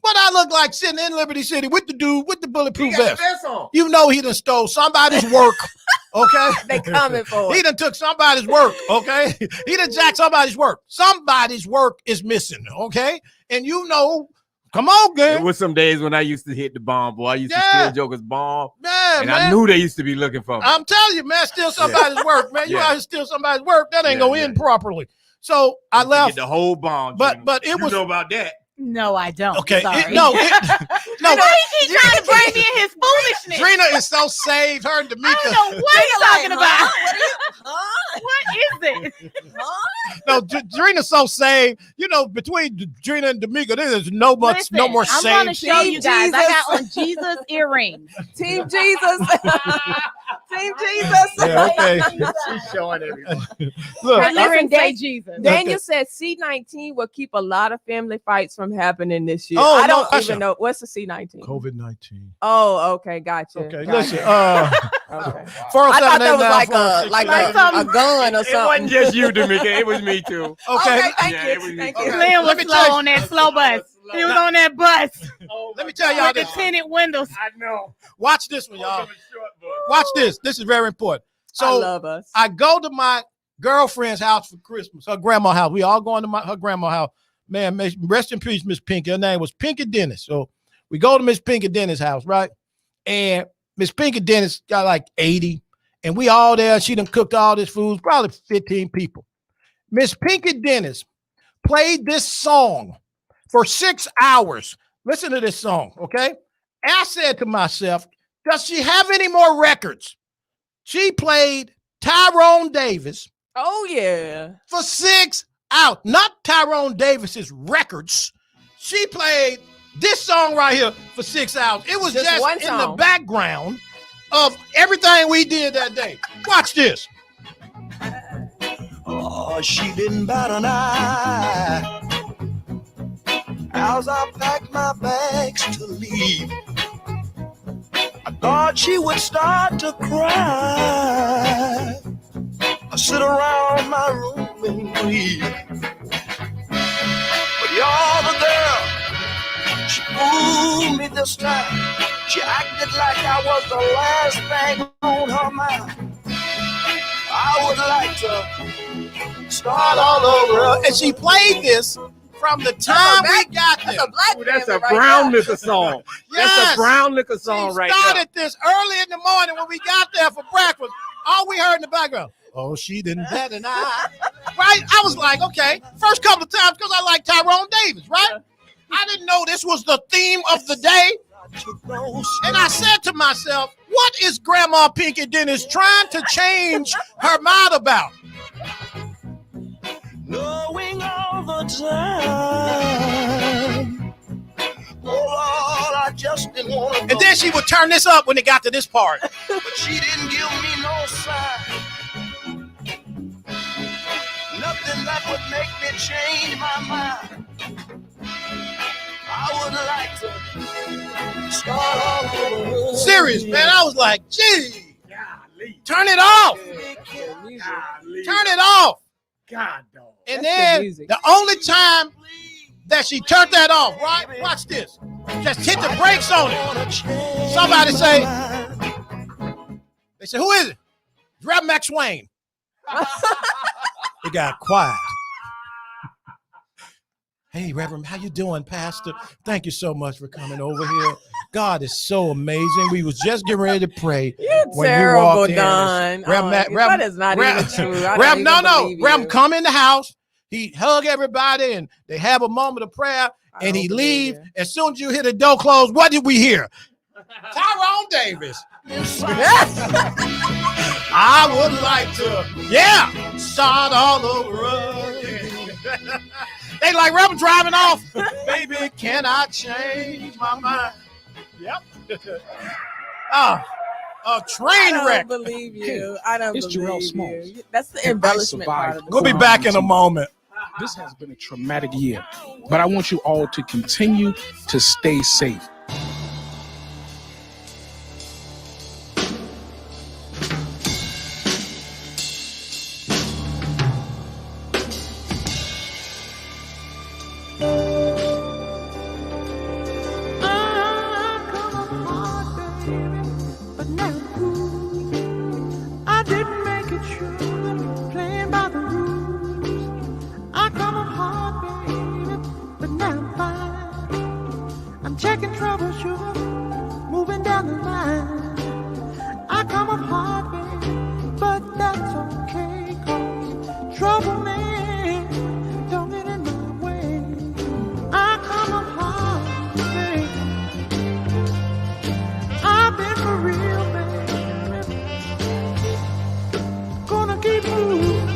What I look like sitting in Liberty City with the dude with the bulletproof vest. You know he done stole somebody's work. Okay, they coming for it. He done took somebody's work. Okay, he done jacked somebody's work. Somebody's work is missing. Okay, and you know. Come on, gang. It was some days when I used to hit the bomb, boy. I used to steal Joker's bomb. Yeah, and man. I knew they used to be looking for me. I'm telling you, man, steal somebody's work, man. You out here steal somebody's work. That ain't gonna end properly. So I left. Get the whole bomb. But it was. You know about that. No, I don't. Okay. Sorry. No. He trying to bring me in his foolishness. Drina is so saved. Her and D'Amica. I don't know what he's talking about. What is it? No, Drina's so saved. You know, between Drina and D'Amica, there's no more I'm saved. going to show you guys. I got on Jesus earrings. Team Jesus. Team Jesus. Yeah, okay. She's showing everyone. Look, Listen, say Jesus. Daniel said C-19 will keep a lot of family fights from happening this year. Oh, I no, don't even know. What's the C-19? COVID-19. Oh, okay. Gotcha. Okay, Gotcha. listen. Okay. I I thought that was like a gun or It wasn't something. just you, D'Amica. It was me too. Okay. Thank Yeah, you. it was me Thank too. you. Slim Let was me tell slow you- on that slow bus. He was on that bus Let me tell y'all with the this. tinted windows. I know. Watch this one, y'all. Watch this. This is very important. I So love us. I go to my girlfriend's house for Christmas, her grandma's house. We all going to her grandma's house. Man, rest in peace, Miss Pinky. Her name was Pinky Dennis. So we go to Miss Pinky Dennis' house, right? And Miss Pinky Dennis got like 80. And we all there. She done cooked all this food, probably 15 people. Miss Pinky Dennis played this song for 6 hours. Listen to this song, okay? I said to myself, does she have any more records? She played Tyrone Davis Oh, yeah. for 6 hours. Not Tyrone Davis's records. She played this song right here for 6 hours. It was Just just one in song. the background of everything we did that day. Watch this. 'cause she didn't bat an eye. As I packed my bags to leave, I thought she would start to cry. I sit around my room and grieve. But you're the girl, she fooled me this time. She acted like I was the last thing on her mind. I would like to start all over. And she played this from the time we got there. That's a brown liquor song. That's Yes. a brown liquor song right now. Started this early in the morning when we got there for breakfast. All we heard in the background, oh, she didn't bat an eye. Right? I was like, okay. First couple of times because I like Tyrone Davis, right? I didn't know this was the theme of the day. And I said to myself, what is Grandma Pinky Dennis trying to change her mind about? Knowing all the time. Oh Lord, I just didn't want to. And then she would turn this up when it got to this part. But she didn't give me no sign. Nothing that would make me change my mind. I would like to start all over. Serious, man. I was like, gee, turn it off. Turn it off. God, dog. And then the only time that she turned that off, right? Watch this. Just hit the brakes on it. Somebody say, they say, who is it? Reverend Max Wayne. It got quiet. Hey, Reverend, how you doing, Pastor? Thank you so much for coming over here. God is so amazing. We was just getting ready to pray. You're when terrible, you walked in. Don. That is not even true. I don't even believe you. Reverend come in the house. He hug everybody and they have a moment of prayer and he leave. As soon as you hear the door close, what did we hear? Tyrone Davis. I would like to, start all over again. They like Reverend driving off. Baby, can I change my mind? Yep. A train wreck. I don't believe you. I don't It's believe Jarrell you. Smalls. That's the And I embellishment part survived of the We'll be song. back in a moment. This has been a traumatic year, but I want you all to continue to stay safe. I didn't make it sure, playing by the rules. I come up hard, baby, but now I'm fine. I'm checking troubleshoot, moving down the line. I come up hard, baby, but that's okay, 'cause trouble man don't get in my way. I come up hard, baby. I've been for real, baby. Gonna keep moving,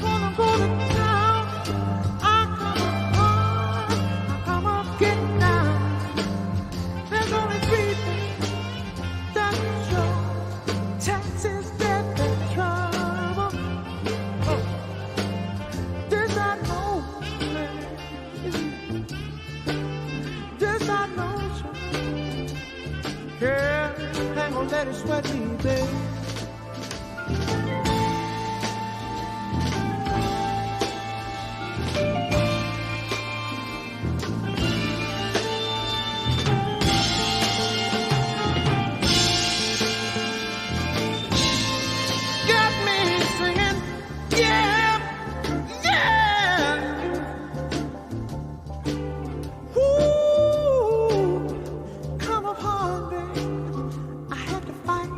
gonna go to town. I come up hard, I come up getting down. There's only three things that show: taxes, death, and trouble. This I know, this I know, girl, ain't gonna let it sweat me, baby. Got me singing, yeah, yeah. Ooh, come up hard, baby. I had to fight,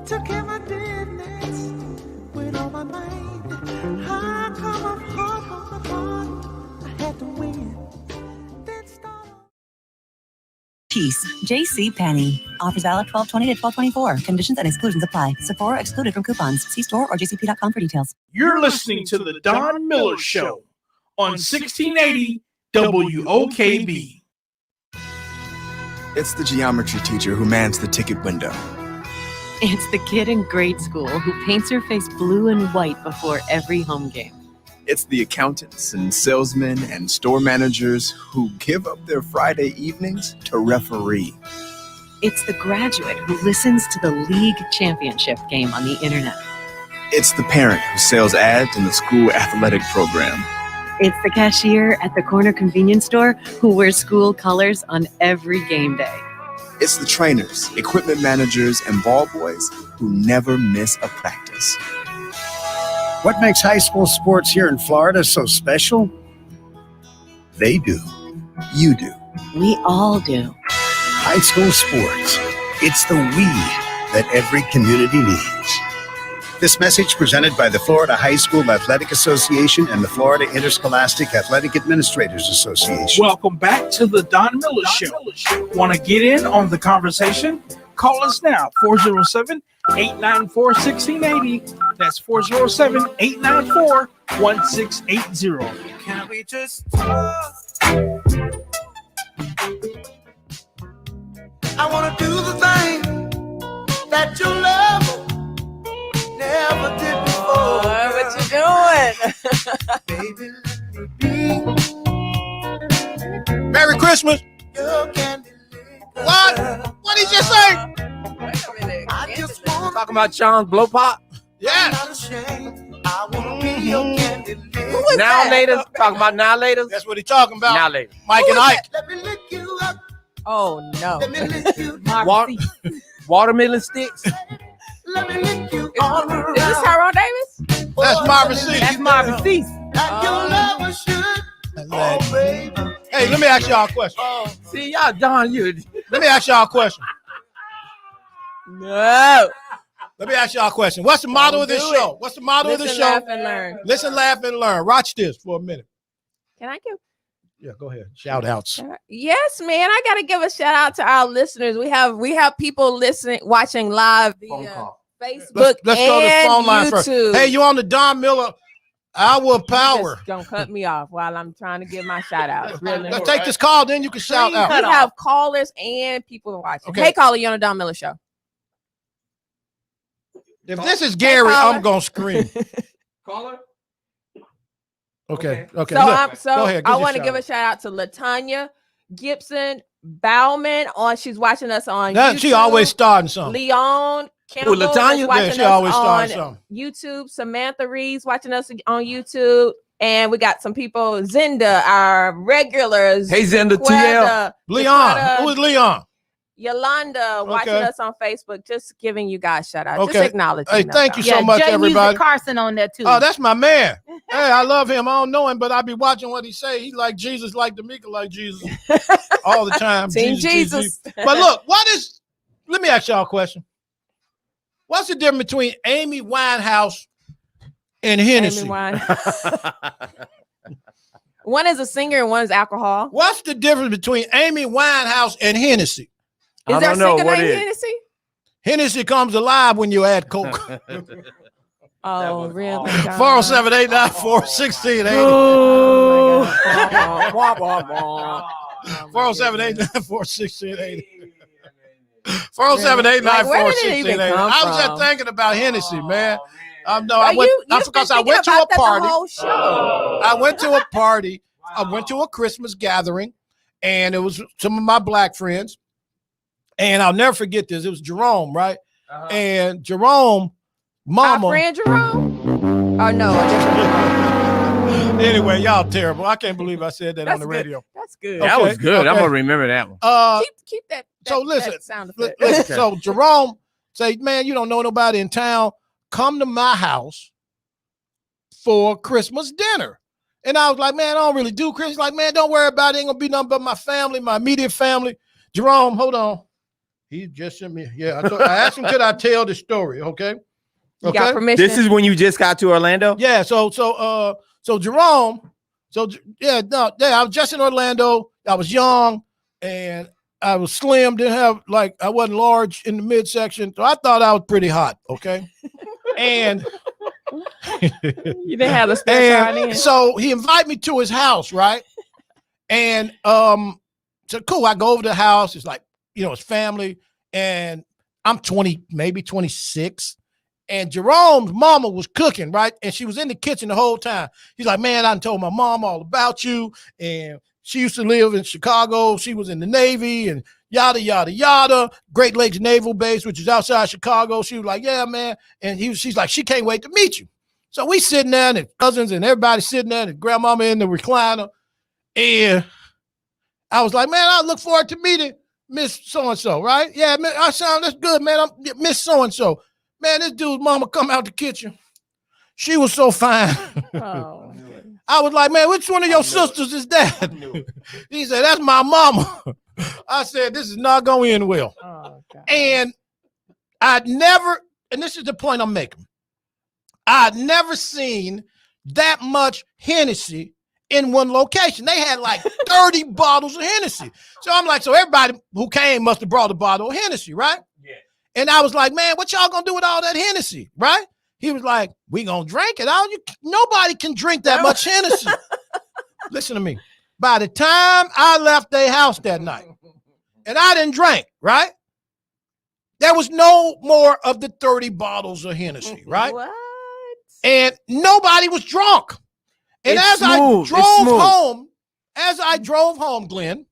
took care of my business with all my might. I come up hard, I had to win. Peace. J.C. Penney. Offers valid 12/20 to 12/24. Conditions and exclusions apply. Sephora excluded from coupons. See store or jcp.com for details. You're listening to the Don Miller Show on 1680 WOKB. It's the geometry teacher who mans the ticket window. It's the kid in grade school who paints her face blue and white before every home game. It's the accountants and salesmen and store managers who give up their Friday evenings to referee. It's the graduate who listens to the league championship game on the internet. It's the parent who sells ads in the school athletic program. It's the cashier at the corner convenience store who wears school colors on every game day. It's the trainers, equipment managers, and ball boys who never miss a practice. What makes high school sports here in Florida so special? They do. You do. We all do. High school sports. It's the we that every community needs. This message presented by the Florida High School Athletic Association and the Florida Interscholastic Athletic Administrators Association. Welcome back to the Don Miller Show. Want to get in on the conversation? Call us now, 407-894-1680. That's 407-894-1680. Can we just talk? I want to do the thing that your love never did before. What you doing? Baby, Merry Christmas. your candy. What? What did you say? I just want Talking about Sean's blow pop. Yeah. not ashamed. I want to be your candy. Now later. Talking about now later. That's what he's talking about. Now later. Mike and Ike. Let me lick you up. Oh no. Let me lick you. Watermelon sticks. Let me lick you all around. Is this Tyrone Davis? That's Marvin C. That's Marvin Cease. Like your love was should. Oh, baby. Hey, let me ask y'all a question. See, y'all, Don, you. Let me ask y'all a question. No. Let me ask y'all a question. What's the motto of this do show? What's the motto of this Listen, show? laugh, and learn. Listen, laugh, and learn. Watch this for a minute. Can I give? Yeah, go ahead. Shout outs. Yes, man. I gotta give a shout out to our listeners. We have people listening, watching live via Facebook Let's go to the and phone line YouTube. first. Hey, you on the Don Miller Hour of Power? Just don't cut me off while I'm trying to give my shout out. Really. Let's take this call, then you can shout out. We have callers and people watching. Okay. Hey, caller, you on the Don Miller Show? If this is Gary, I'm gonna scream. Caller. Okay. So, Look, so go ahead. I want to give a shout out to Latanya Gibson Bauman. She's watching us on YouTube. She always starting something. Leon Campbell Latanya? is watching Yeah, she us always on starting something. YouTube. Samantha Reeves watching us on YouTube. And we got some people, Zinda, our regulars. Hey, Zinda, TL. Leon. Who is Leon? Yolanda watching Okay. us on Facebook. Just giving you guys shout out. Okay. Just acknowledging Hey, them, thank you though. so much, Jay everybody. Music Carson on there too. Oh, that's my man. Hey, I love him. I don't know him, but I be watching what he say. He like Jesus, like D'Amica, like Jesus all the time. Team Jesus. But look, let me ask y'all a question. What's the difference between Amy Winehouse and Hennessy? Amy Winehouse. One is a singer and one is alcohol. What's the difference between Amy Winehouse and Hennessy? Is there a singer named Hennessy? Hennessy comes alive when you add Coke. Oh, really? 407-894-1680. Oh, 407-894-1680. 407-894-1680. I was just thinking about Hennessy, man. Because I went to a party. I went to a party. I went to a Christmas gathering, and it was some of my black friends. And I'll never forget this. It was Jerome, right? And Jerome, mama. Our friend Jerome? Oh, no. Anyway, y'all terrible. I can't believe I said that on the radio. That's good. That was good. I'm gonna remember that one. Keep that. So listen, that sound effect. listen. So Jerome say, man, you don't know nobody in town. Come to my house for Christmas dinner. And I was like, man, I don't really do Christmas. Like, man, don't worry about it. Ain't gonna be nothing but my family, my immediate family. Jerome, hold on. He just sent me. Yeah, I asked him, could I tell the story? Okay. You got permission? This is when you just got to Orlando? Yeah. So Jerome. I was just in Orlando. I was young and I was slim. Didn't have I wasn't large in the midsection. So I thought I was pretty hot. Okay. And you didn't have a spare. So he invited me to his house, right? And so cool. I go over to the house. It's like, his family. And I'm 20, maybe 26. And Jerome's mama was cooking, right? And she was in the kitchen the whole time. He's like, man, I done told my mom all about you. And she used to live in Chicago. She was in the Navy and yada, yada, yada. Great Lakes Naval Base, which is outside Chicago. She was like, yeah, man. And she's like, she can't wait to meet you. So we sitting there and the cousins and everybody sitting there and grandmama in the recliner. And I was like, man, I look forward to meeting Miss So-and-so, right? Yeah, man, that's good, man. I'm Miss So-and-so. Man, this dude's mama come out the kitchen. She was so fine. Oh. I was like, man, which one of your sisters is that? He said, that's my mama. I said, this is not going to end well. Oh, God. And I'd never, and this is the point I'm making, I'd never seen that much Hennessy in one location. They had like 30 bottles of Hennessy. So I'm like, so everybody who came must have brought a bottle of Hennessy, right? Yeah. And I was like, man, what y'all gonna do with all that Hennessy, right? He was like, we gonna drink it. Nobody can drink that much Hennessy. Listen to me. By the time I left their house that night, and I didn't drink, right? There was no more of the 30 bottles of Hennessy, right? What? And nobody was drunk. And It's as I smooth. It's smooth. drove home, Glenn,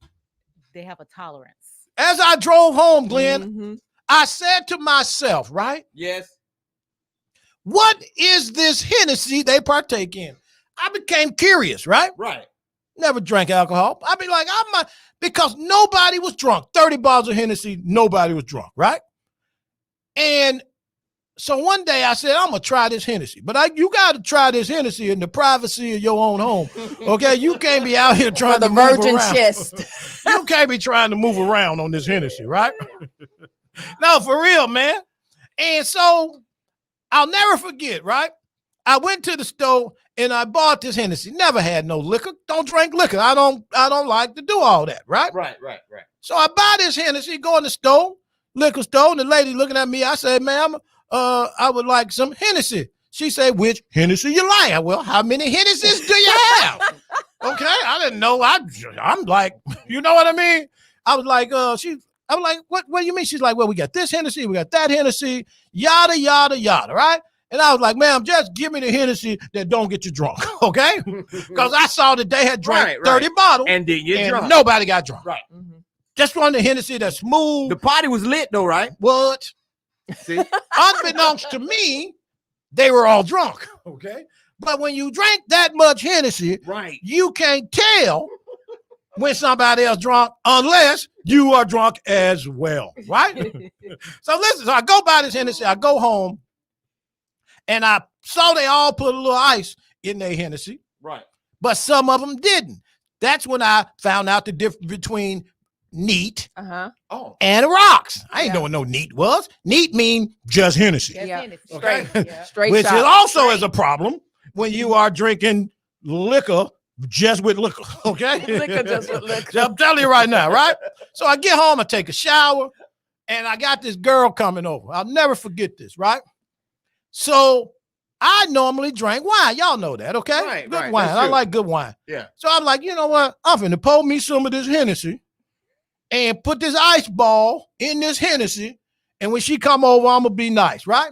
They have a tolerance. as I drove home, Glenn, Mhm. I said to myself, right? Yes. What is this Hennessy they partake in? I became curious, right? Right. Never drank alcohol. I'd be like, because nobody was drunk. 30 bottles of Hennessy, nobody was drunk, right? And so one day I said, I'm going to try this Hennessy. But you got to try this Hennessy in the privacy of your own home, okay? You can't be out here trying the to move virgin around. chest. You can't be trying to move around on this Hennessy, right? No, for real, man. And so I'll never forget, right? I went to the store and I bought this Hennessy. Never had no liquor. Don't drink liquor. I don't like to do all that, right? Right. So I buy this Hennessy, go in the store, liquor store, and the lady looking at me, I said, ma'am, I would like some Hennessy. She said, which Hennessy you like? Well, how many Hennessy's do you have? Okay, I didn't know. I'm like, you know what I mean? I was like, I was like, what do you mean? She's like, well, we got this Hennessy, we got that Hennessy, yada, yada, yada, right? And I was like, ma'am, just give me the Hennessy that don't get you drunk, okay? Because I saw that they had drank 30 bottles And didn't get drunk. nobody got drunk. Right. Just wanted the Hennessy that's smooth. The party was lit though, right? What? See? Unbeknownst to me, they were all drunk, okay? But when you drink that much Hennessy, Right. you can't tell when somebody else drunk unless you are drunk as well, right? So listen, so I go buy this Hennessy, I go home, and I saw they all put a little ice in their Hennessy, Right. but some of them didn't. That's when I found out the difference between neat Uh-huh. Oh. and rocks. I ain't know what no neat was. Neat mean just Hennessy. Yeah. Okay? Straight. Yeah. Straight Which shot. is also is a problem when you are drinking liquor just with liquor, okay? Liquor just with liquor. I'm telling you right now, right? So I get home, I take a shower, and I got this girl coming over. I'll never forget this, right? So I normally drink wine. Y'all know that, okay? Right, Good right. wine. That's I true. like good wine. Yeah. So I'm like, you know what? I'm finna pour me some of this Hennessy and put this ice ball in this Hennessy. And when she come over, I'm gonna be nice, right?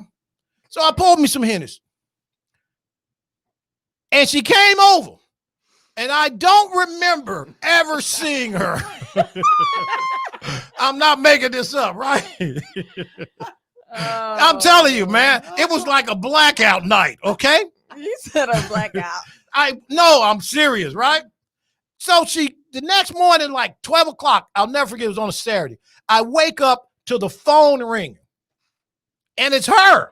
So I poured me some Hennessy. And she came over. And I don't remember ever seeing her. I'm not making this up, right? I'm telling you, man, it was like a blackout night, okay? You said a blackout. I'm serious, right? So the next morning, like 12 o'clock, I'll never forget, it was on a Saturday. I wake up to the phone ringing, and it's her.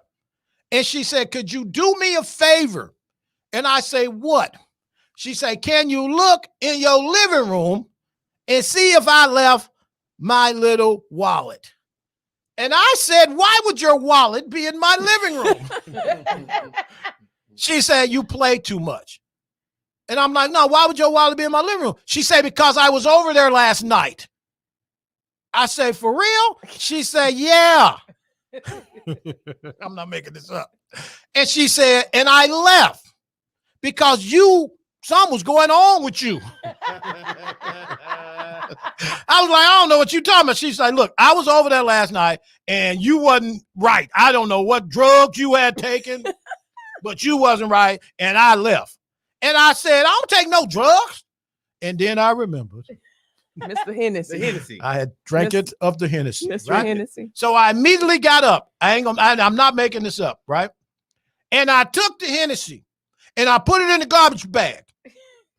And she said, could you do me a favor? And I say, what? She said, can you look in your living room and see if I left my little wallet? And I said, why would your wallet be in my living room? She said, you play too much. And I'm like, no, why would your wallet be in my living room? She said, because I was over there last night. I say, for real? She said, yeah. I'm not making this up. And she said, and I left because you something was going on with you. I was like, I don't know what you talking about. She's like, look, I was over there last night and you wasn't right. I don't know what drugs you had taken, but you wasn't right. And I left. And I said, I don't take no drugs. And then I remembered. Mr. Hennessy. I had drank it of the Hennessy. Mr. Right? Hennessy. So I immediately got up. I'm not making this up, right? And I took the Hennessy and I put it in the garbage bag.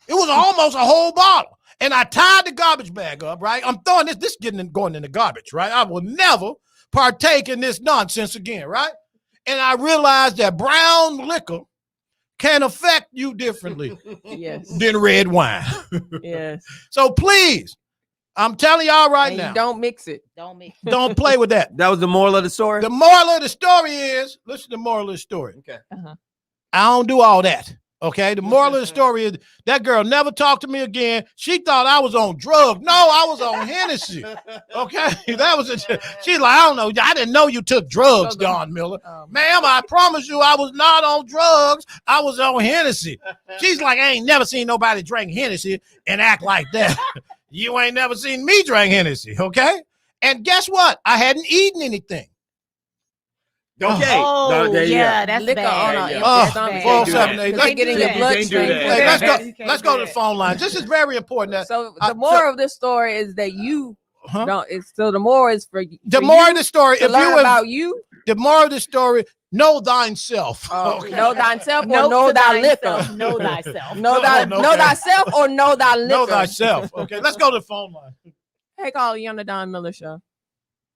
It was almost a whole bottle. And I tied the garbage bag up, right? I'm throwing this going in the garbage, right? I will never partake in this nonsense again, right? And I realized that brown liquor can affect you differently than red wine. Yes. So please, I'm telling y'all right now. Don't mix it. Don't play with that. That was the moral of the story? The moral of the story is, listen to the moral of the story. Okay. I don't do all that. Okay. The moral of the story is that girl never talked to me again. She thought I was on drugs. No, I was on Hennessy. Okay. That was she's like, I don't know. I didn't know you took drugs, Don Miller. Ma'am, I promise you I was not on drugs. I was on Hennessy. She's like, I ain't never seen nobody drink Hennessy and act like that. You ain't never seen me drink Hennessy. Okay. And guess what? I hadn't eaten anything. Okay. Oh, yeah, that's Liquor bad. on Yeah. our That's bad. 478. Let's get in your bloodstream. Hey, let's go to the phone line. This is very important. So the moral of this story is that you don't. It's so the moral is for The moral of the story, to if learn you about you. The moral of the story: know thyself. Okay. Know thyself or Note know to thy thyself. liquor. Know thyself. Know thyself or know thy liquor. Know thyself. Okay, let's go to the phone line. Hey, call you on the Don Miller Show.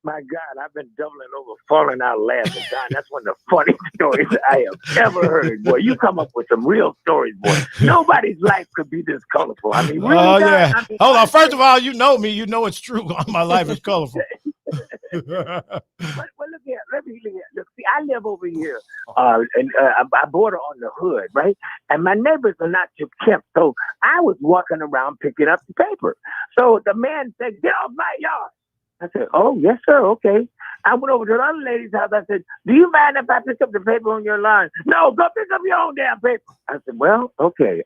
My God, I've been doubling over, falling out laughing. Don, that's one of the funniest stories I have ever heard. Boy, you come up with some real stories, boy. Nobody's life could be this colorful. I mean, really, Oh Don, yeah. I mean, Hold on. First of all, you know me. You know it's true. My life is colorful. Well, look here. Look, see, I live over here, and I border on the hood, right? And my neighbors are not too kept, so I was walking around picking up the paper. So the man said, "Get off my yard." I said, "Oh, yes, sir. Okay." I went over to the other lady's house. I said, "Do you mind if I pick up the paper on your line?" "No, go pick up your own damn paper." I said, "Well, okay.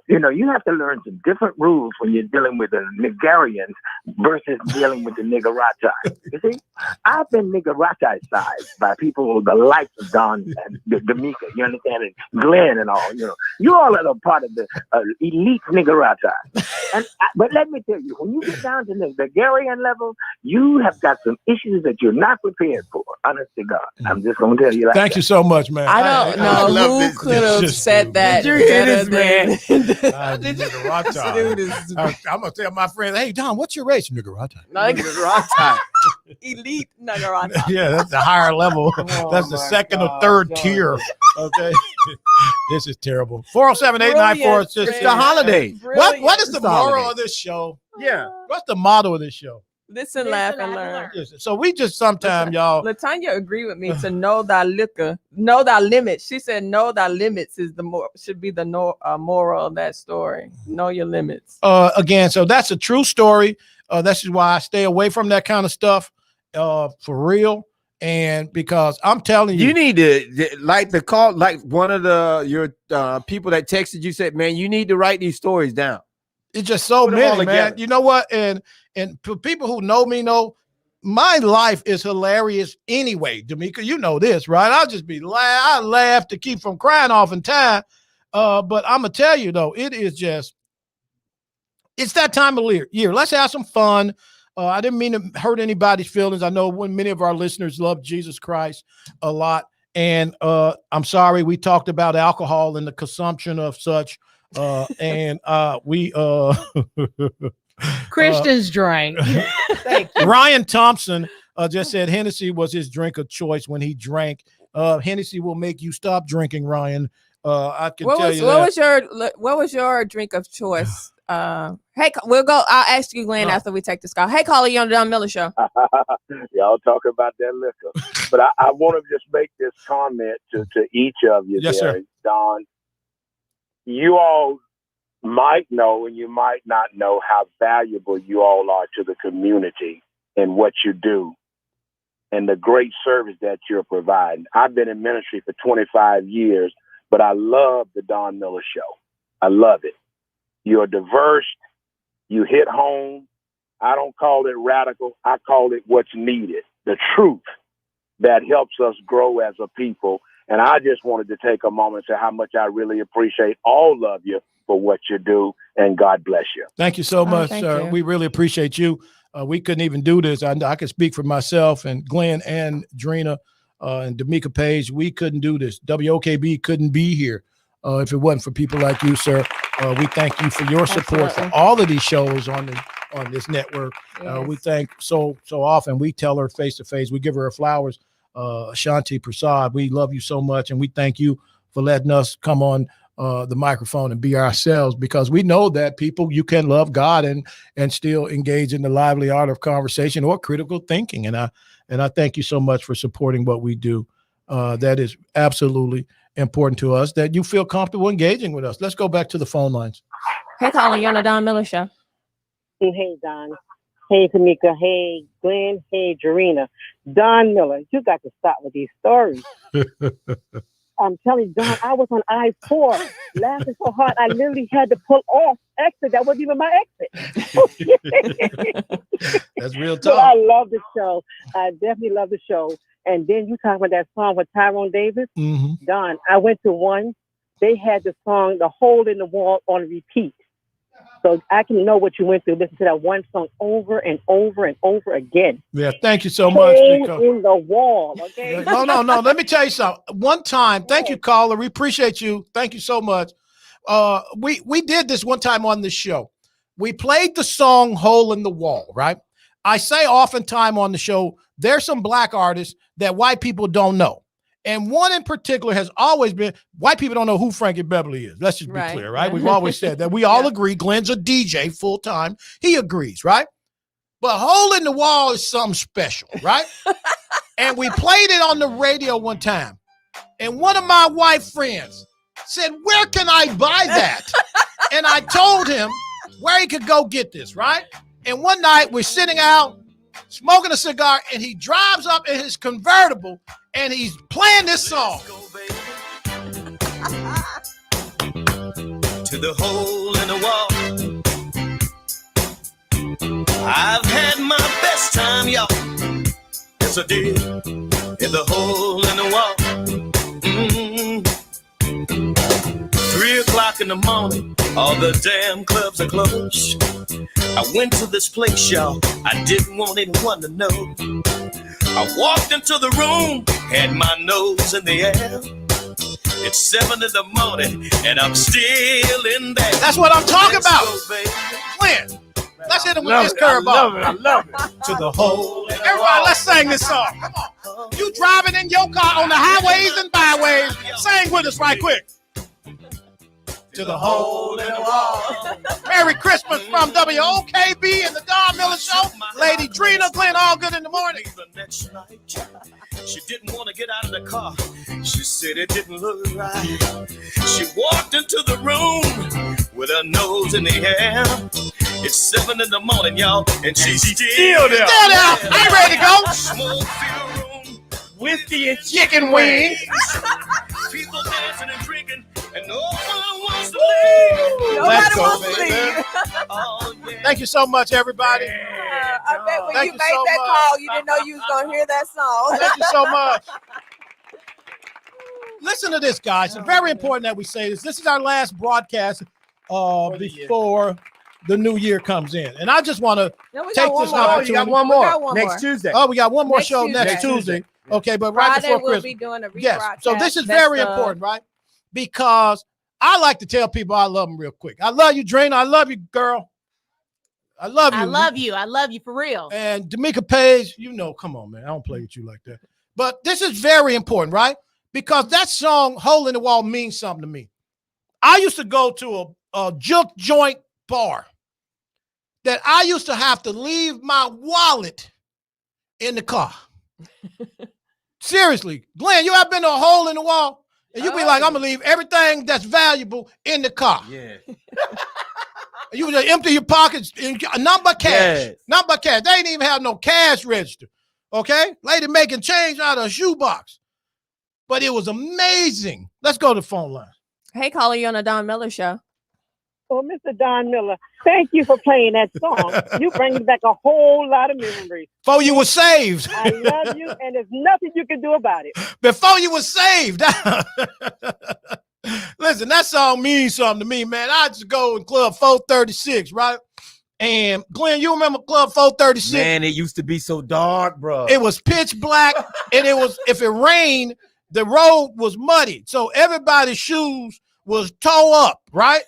You have to learn some different rules when you're dealing with the Nigerians versus dealing with the Niggerati. You see, I've been Niggerati-sized by people the likes of Don and D'Amica, you understand, and Glenn and all. You all are a part of the elite Niggerati. But let me tell you, when you get down to the Nigerian level, you have got some issues that you're not prepared for. Honest to God, I'm just going to tell you. Thank you so much, man. I don't know who could have said that. Did you hear this, man? I'm gonna tell my friend, "Hey, Don, what's your race, Niggerati?" Elite Niggerati. Yeah, that's the higher level. That's the second or third tier. Okay, this is terrible. 407-894. It's the holiday. What is the It's the moral holiday. of this show? Yeah. What's the motto of this show? Listen, laugh, and learn. Listen, so we just sometimes, y'all. Latanya agreed with me to know thy liquor, know thy limits. She said, "Know thy limits" is should be the moral of that story. Know your limits. Again, so that's a true story. That's why I stay away from that kind of stuff. For real. And because I'm telling you, You need to like one of your people that texted you said, "Man, you need to write these stories down." it's just so Put 'em all many, man. together. You know what? And for people who know me know my life is hilarious anyway, D'Amica. You know this, right? I'll just be I laugh to keep from crying oftentimes. But I'm gonna tell you though, it's that time of year. Let's have some fun. I didn't mean to hurt anybody's feelings. I know when many of our listeners love Jesus Christ a lot. And I'm sorry we talked about alcohol and the consumption of such. And we Christians drank. Ryan Thompson just said Hennessy was his drink of choice when he drank. Hennessy will make you stop drinking, Ryan. I can tell you that. What was your drink of choice? Hey, we'll go. I'll ask you, Glenn, after we take this call. Hey, caller, you on the Don Miller Show. Y'all talk about that liquor. But I want to just make this comment to each of you. Yes, there, sir. Don. You all might know and you might not know how valuable you all are to the community and what you do and the great service that you're providing. I've been in ministry for 25 years, but I love the Don Miller Show. I love it. You're diverse. You hit home. I don't call it radical. I call it what's needed, the truth that helps us grow as a people. And I just wanted to take a moment to say how much I really appreciate all of you for what you do, and God bless you. Thank you so much, thank sir. you. We really appreciate you. We couldn't even do this. I can speak for myself and Glenn and Drina and D'Amica Page. We couldn't do this. WOKB couldn't be here if it wasn't for people like you, sir. We thank you for your support for all of these shows on this network. We thank so often. We tell her face to face. We give her flowers. Shanti Prasad, we love you so much, and we thank you for letting us come on the microphone and be ourselves, because we know that you can love God and still engage in the lively art of conversation or critical thinking. And I thank you so much for supporting what we do. That is absolutely important to us, that you feel comfortable engaging with us. Let's go back to the phone lines. Hey, caller, you're on the Don Miller Show. Hey, Don. Hey, Tamika. Hey, Glenn. Hey, Jarena. Don Miller, you got to stop with these stories. I'm telling you, Don, I was on I-4 laughing so hard, I literally had to pull off exit. That wasn't even my exit. That's real But talk. I love the show. I definitely love the show. And then you talk about that song with Tyrone Davis. Mm-hmm. Don, I went to one. They had the song "The Hole in the Wall" on repeat. So I can know what you went through. Listen to that one song over and over and over again. Yeah, thank you so much. Hole in the wall, okay? No. Let me tell you something. One time, thank you, caller. We appreciate you. Thank you so much. We did this one time on this show. We played the song "Hole in the Wall," right? I say oftentimes on the show, there's some black artists that white people don't know. And one in particular has always been, white people don't know who Frankie Beverly is. Let's just be clear, right? We've always said that. We all agree Glenn's a DJ full time. He agrees, right? But "Hole in the Wall" is something special, right? And we played it on the radio one time. And one of my white friends said, "Where can I buy that?" And I told him where he could go get this, right? And one night we're sitting out smoking a cigar, and he drives up in his convertible and he's playing this song. To the hole in the wall. I've had my best time, y'all. Yes, I did. In the hole in the wall. 3 o'clock in the morning, all the damn clubs are closed. I went to this place, y'all. I didn't want anyone to know. I walked into the room, had my nose in the air. It's 7 in the morning, and I'm still in there. That's what I'm talking about. Glenn, let's hit him with this curveball. I love it. To the hole. Everybody, let's sing this song. Come on. You driving in your car on the highways and byways. Sing with us right quick. To the hole in the wall. Merry Christmas from WOKB and the Don Miller Show. Lady Drina, Glenn, all good in the morning. The next night, she didn't want to get out of the car. She said it didn't look right. She walked into the room with her nose in the air. It's 7 in the morning, y'all, and she's still there. Still there. I'm ready to go. Smoke-filled room, whiskey and chicken wings. People dancing and drinking, and no one wants to leave. Let's go, baby. Thank you so much, everybody. I bet when Thank you you made so that much. call, you didn't know you was going to hear that song. Thank you so much. Listen to this, guys. It's very important that we say this. This is our last broadcast before the new year comes in. And I just want to No, we take got one this more. opportunity. You got one more. We got one next more. Tuesday. Oh, we got one more Next show Tuesday. next Tuesday. Okay, but right Friday before we'll Christmas. be doing a Yes. So rebroadcast. this is Best very of. important, right? Because I like to tell people I love them real quick. I love you, Drina. I love you, girl. I love you. I love you. I love you for real. And D'Amica Page, you know, come on, man. I don't play with you like that. But this is very important, right? Because that song, "Hole in the Wall," means something to me. I used to go to a juke joint bar that I used to have to leave my wallet in the car. Seriously. Glenn, you ever been to a hole in the wall? And you be like, I'm going to leave everything that's valuable in the car. Yeah. You would empty your pockets, number cash. Yes. Number cash. They didn't even have no cash register. Okay? Lady making change out of a shoebox. But it was amazing. Let's go to the phone line. Hey, caller, you on the Don Miller Show. Well, Mr. Don Miller, thank you for playing that song. You bring back a whole lot of memories. Before you were saved. I love you, and there's nothing you can do about it. Before you were saved. Listen, that song means something to me, man. I just go in Club 436, right? And Glenn, you remember Club 436? Man, it used to be so dark, bro. It was pitch black, and it was, if it rained, the road was muddy. So everybody's shoes was toe up, right?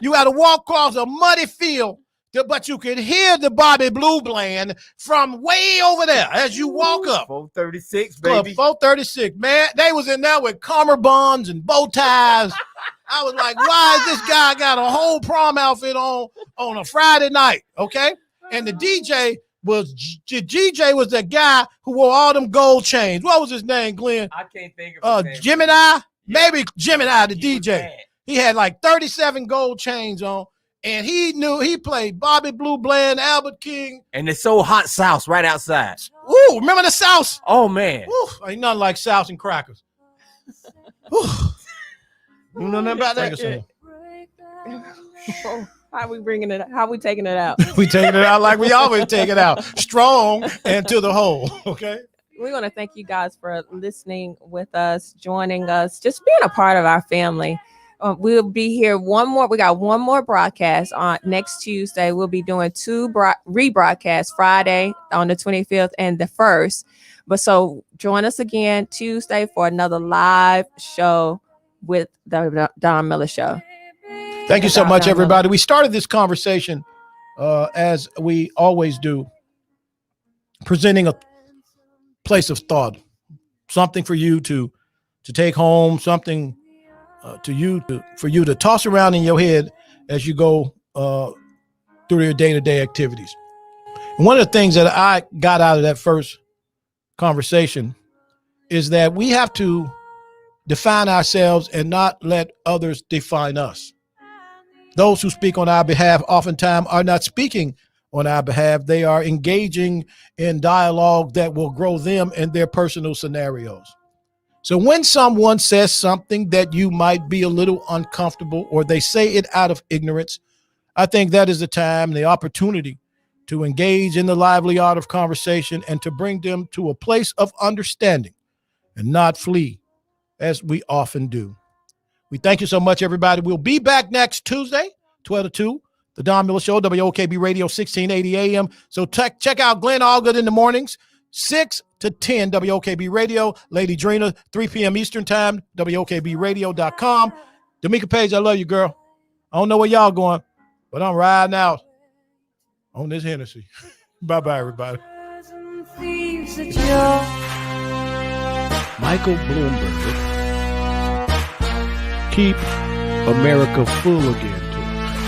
You had to walk across a muddy field, but you could hear the Bobby Blue Bland from way over there as you walk up. 436, Club baby. 436, man. They was in there with cummerbunds and bow ties. I was like, why is this guy got a whole prom outfit on a Friday night? Okay. And the DJ was the guy who wore all them gold chains. What was his name, Glenn? I can't think of his name. Gemini? Maybe Gemini, the DJ. He had like 37 gold chains on, and he played Bobby Blue Bland, Albert King. And it's so hot sauce right outside. Ooh, remember the sauce? Oh, man. Ooh, ain't nothing like sauce and crackers. You know nothing about that? How we bringing it? How we taking it out? We taking it out like we always take it out, strong and to the hole. Okay. We want to thank you guys for listening with us, joining us, just being a part of our family. We'll be here one more. We got one more broadcast on next Tuesday. We'll be doing two rebroadcasts, Friday on the 25th and the 1st. But so join us again Tuesday for another live show with the Don Miller Show. Thank you so much, everybody. We started this conversation as we always do, presenting a place of thought, something for you to take home, something for you to toss around in your head as you go through your day-to-day activities. And one of the things that I got out of that first conversation is that we have to define ourselves and not let others define us. Those who speak on our behalf oftentimes are not speaking on our behalf. They are engaging in dialogue that will grow them in their personal scenarios. So when someone says something that you might be a little uncomfortable, or they say it out of ignorance, I think that is the time, the opportunity to engage in the lively art of conversation and to bring them to a place of understanding and not flee, as we often do. We thank you so much, everybody. We'll be back next Tuesday, 12 to 2, the Don Miller Show, WOKB Radio, 1680 AM. So check out Glenn Allgood in the mornings, 6 to 10, WOKB Radio. Lady Drina, 3 p.m. Eastern Time, WOKBradio.com. D'Amica Page, I love you, girl. I don't know where y'all going, but I'm riding out on this Hennessy. Bye-bye, everybody. Michael Bloomberg. Keep America full again.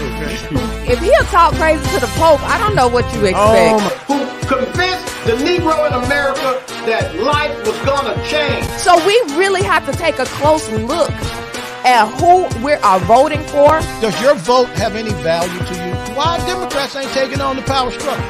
Okay. If he'll talk crazy to the Pope, I don't know what you expect. Who convinced the Negro in America that life was gonna change. So we really have to take a close look at who we are voting for. Does your vote have any value to you? Why Democrats ain't taking on the power struggle?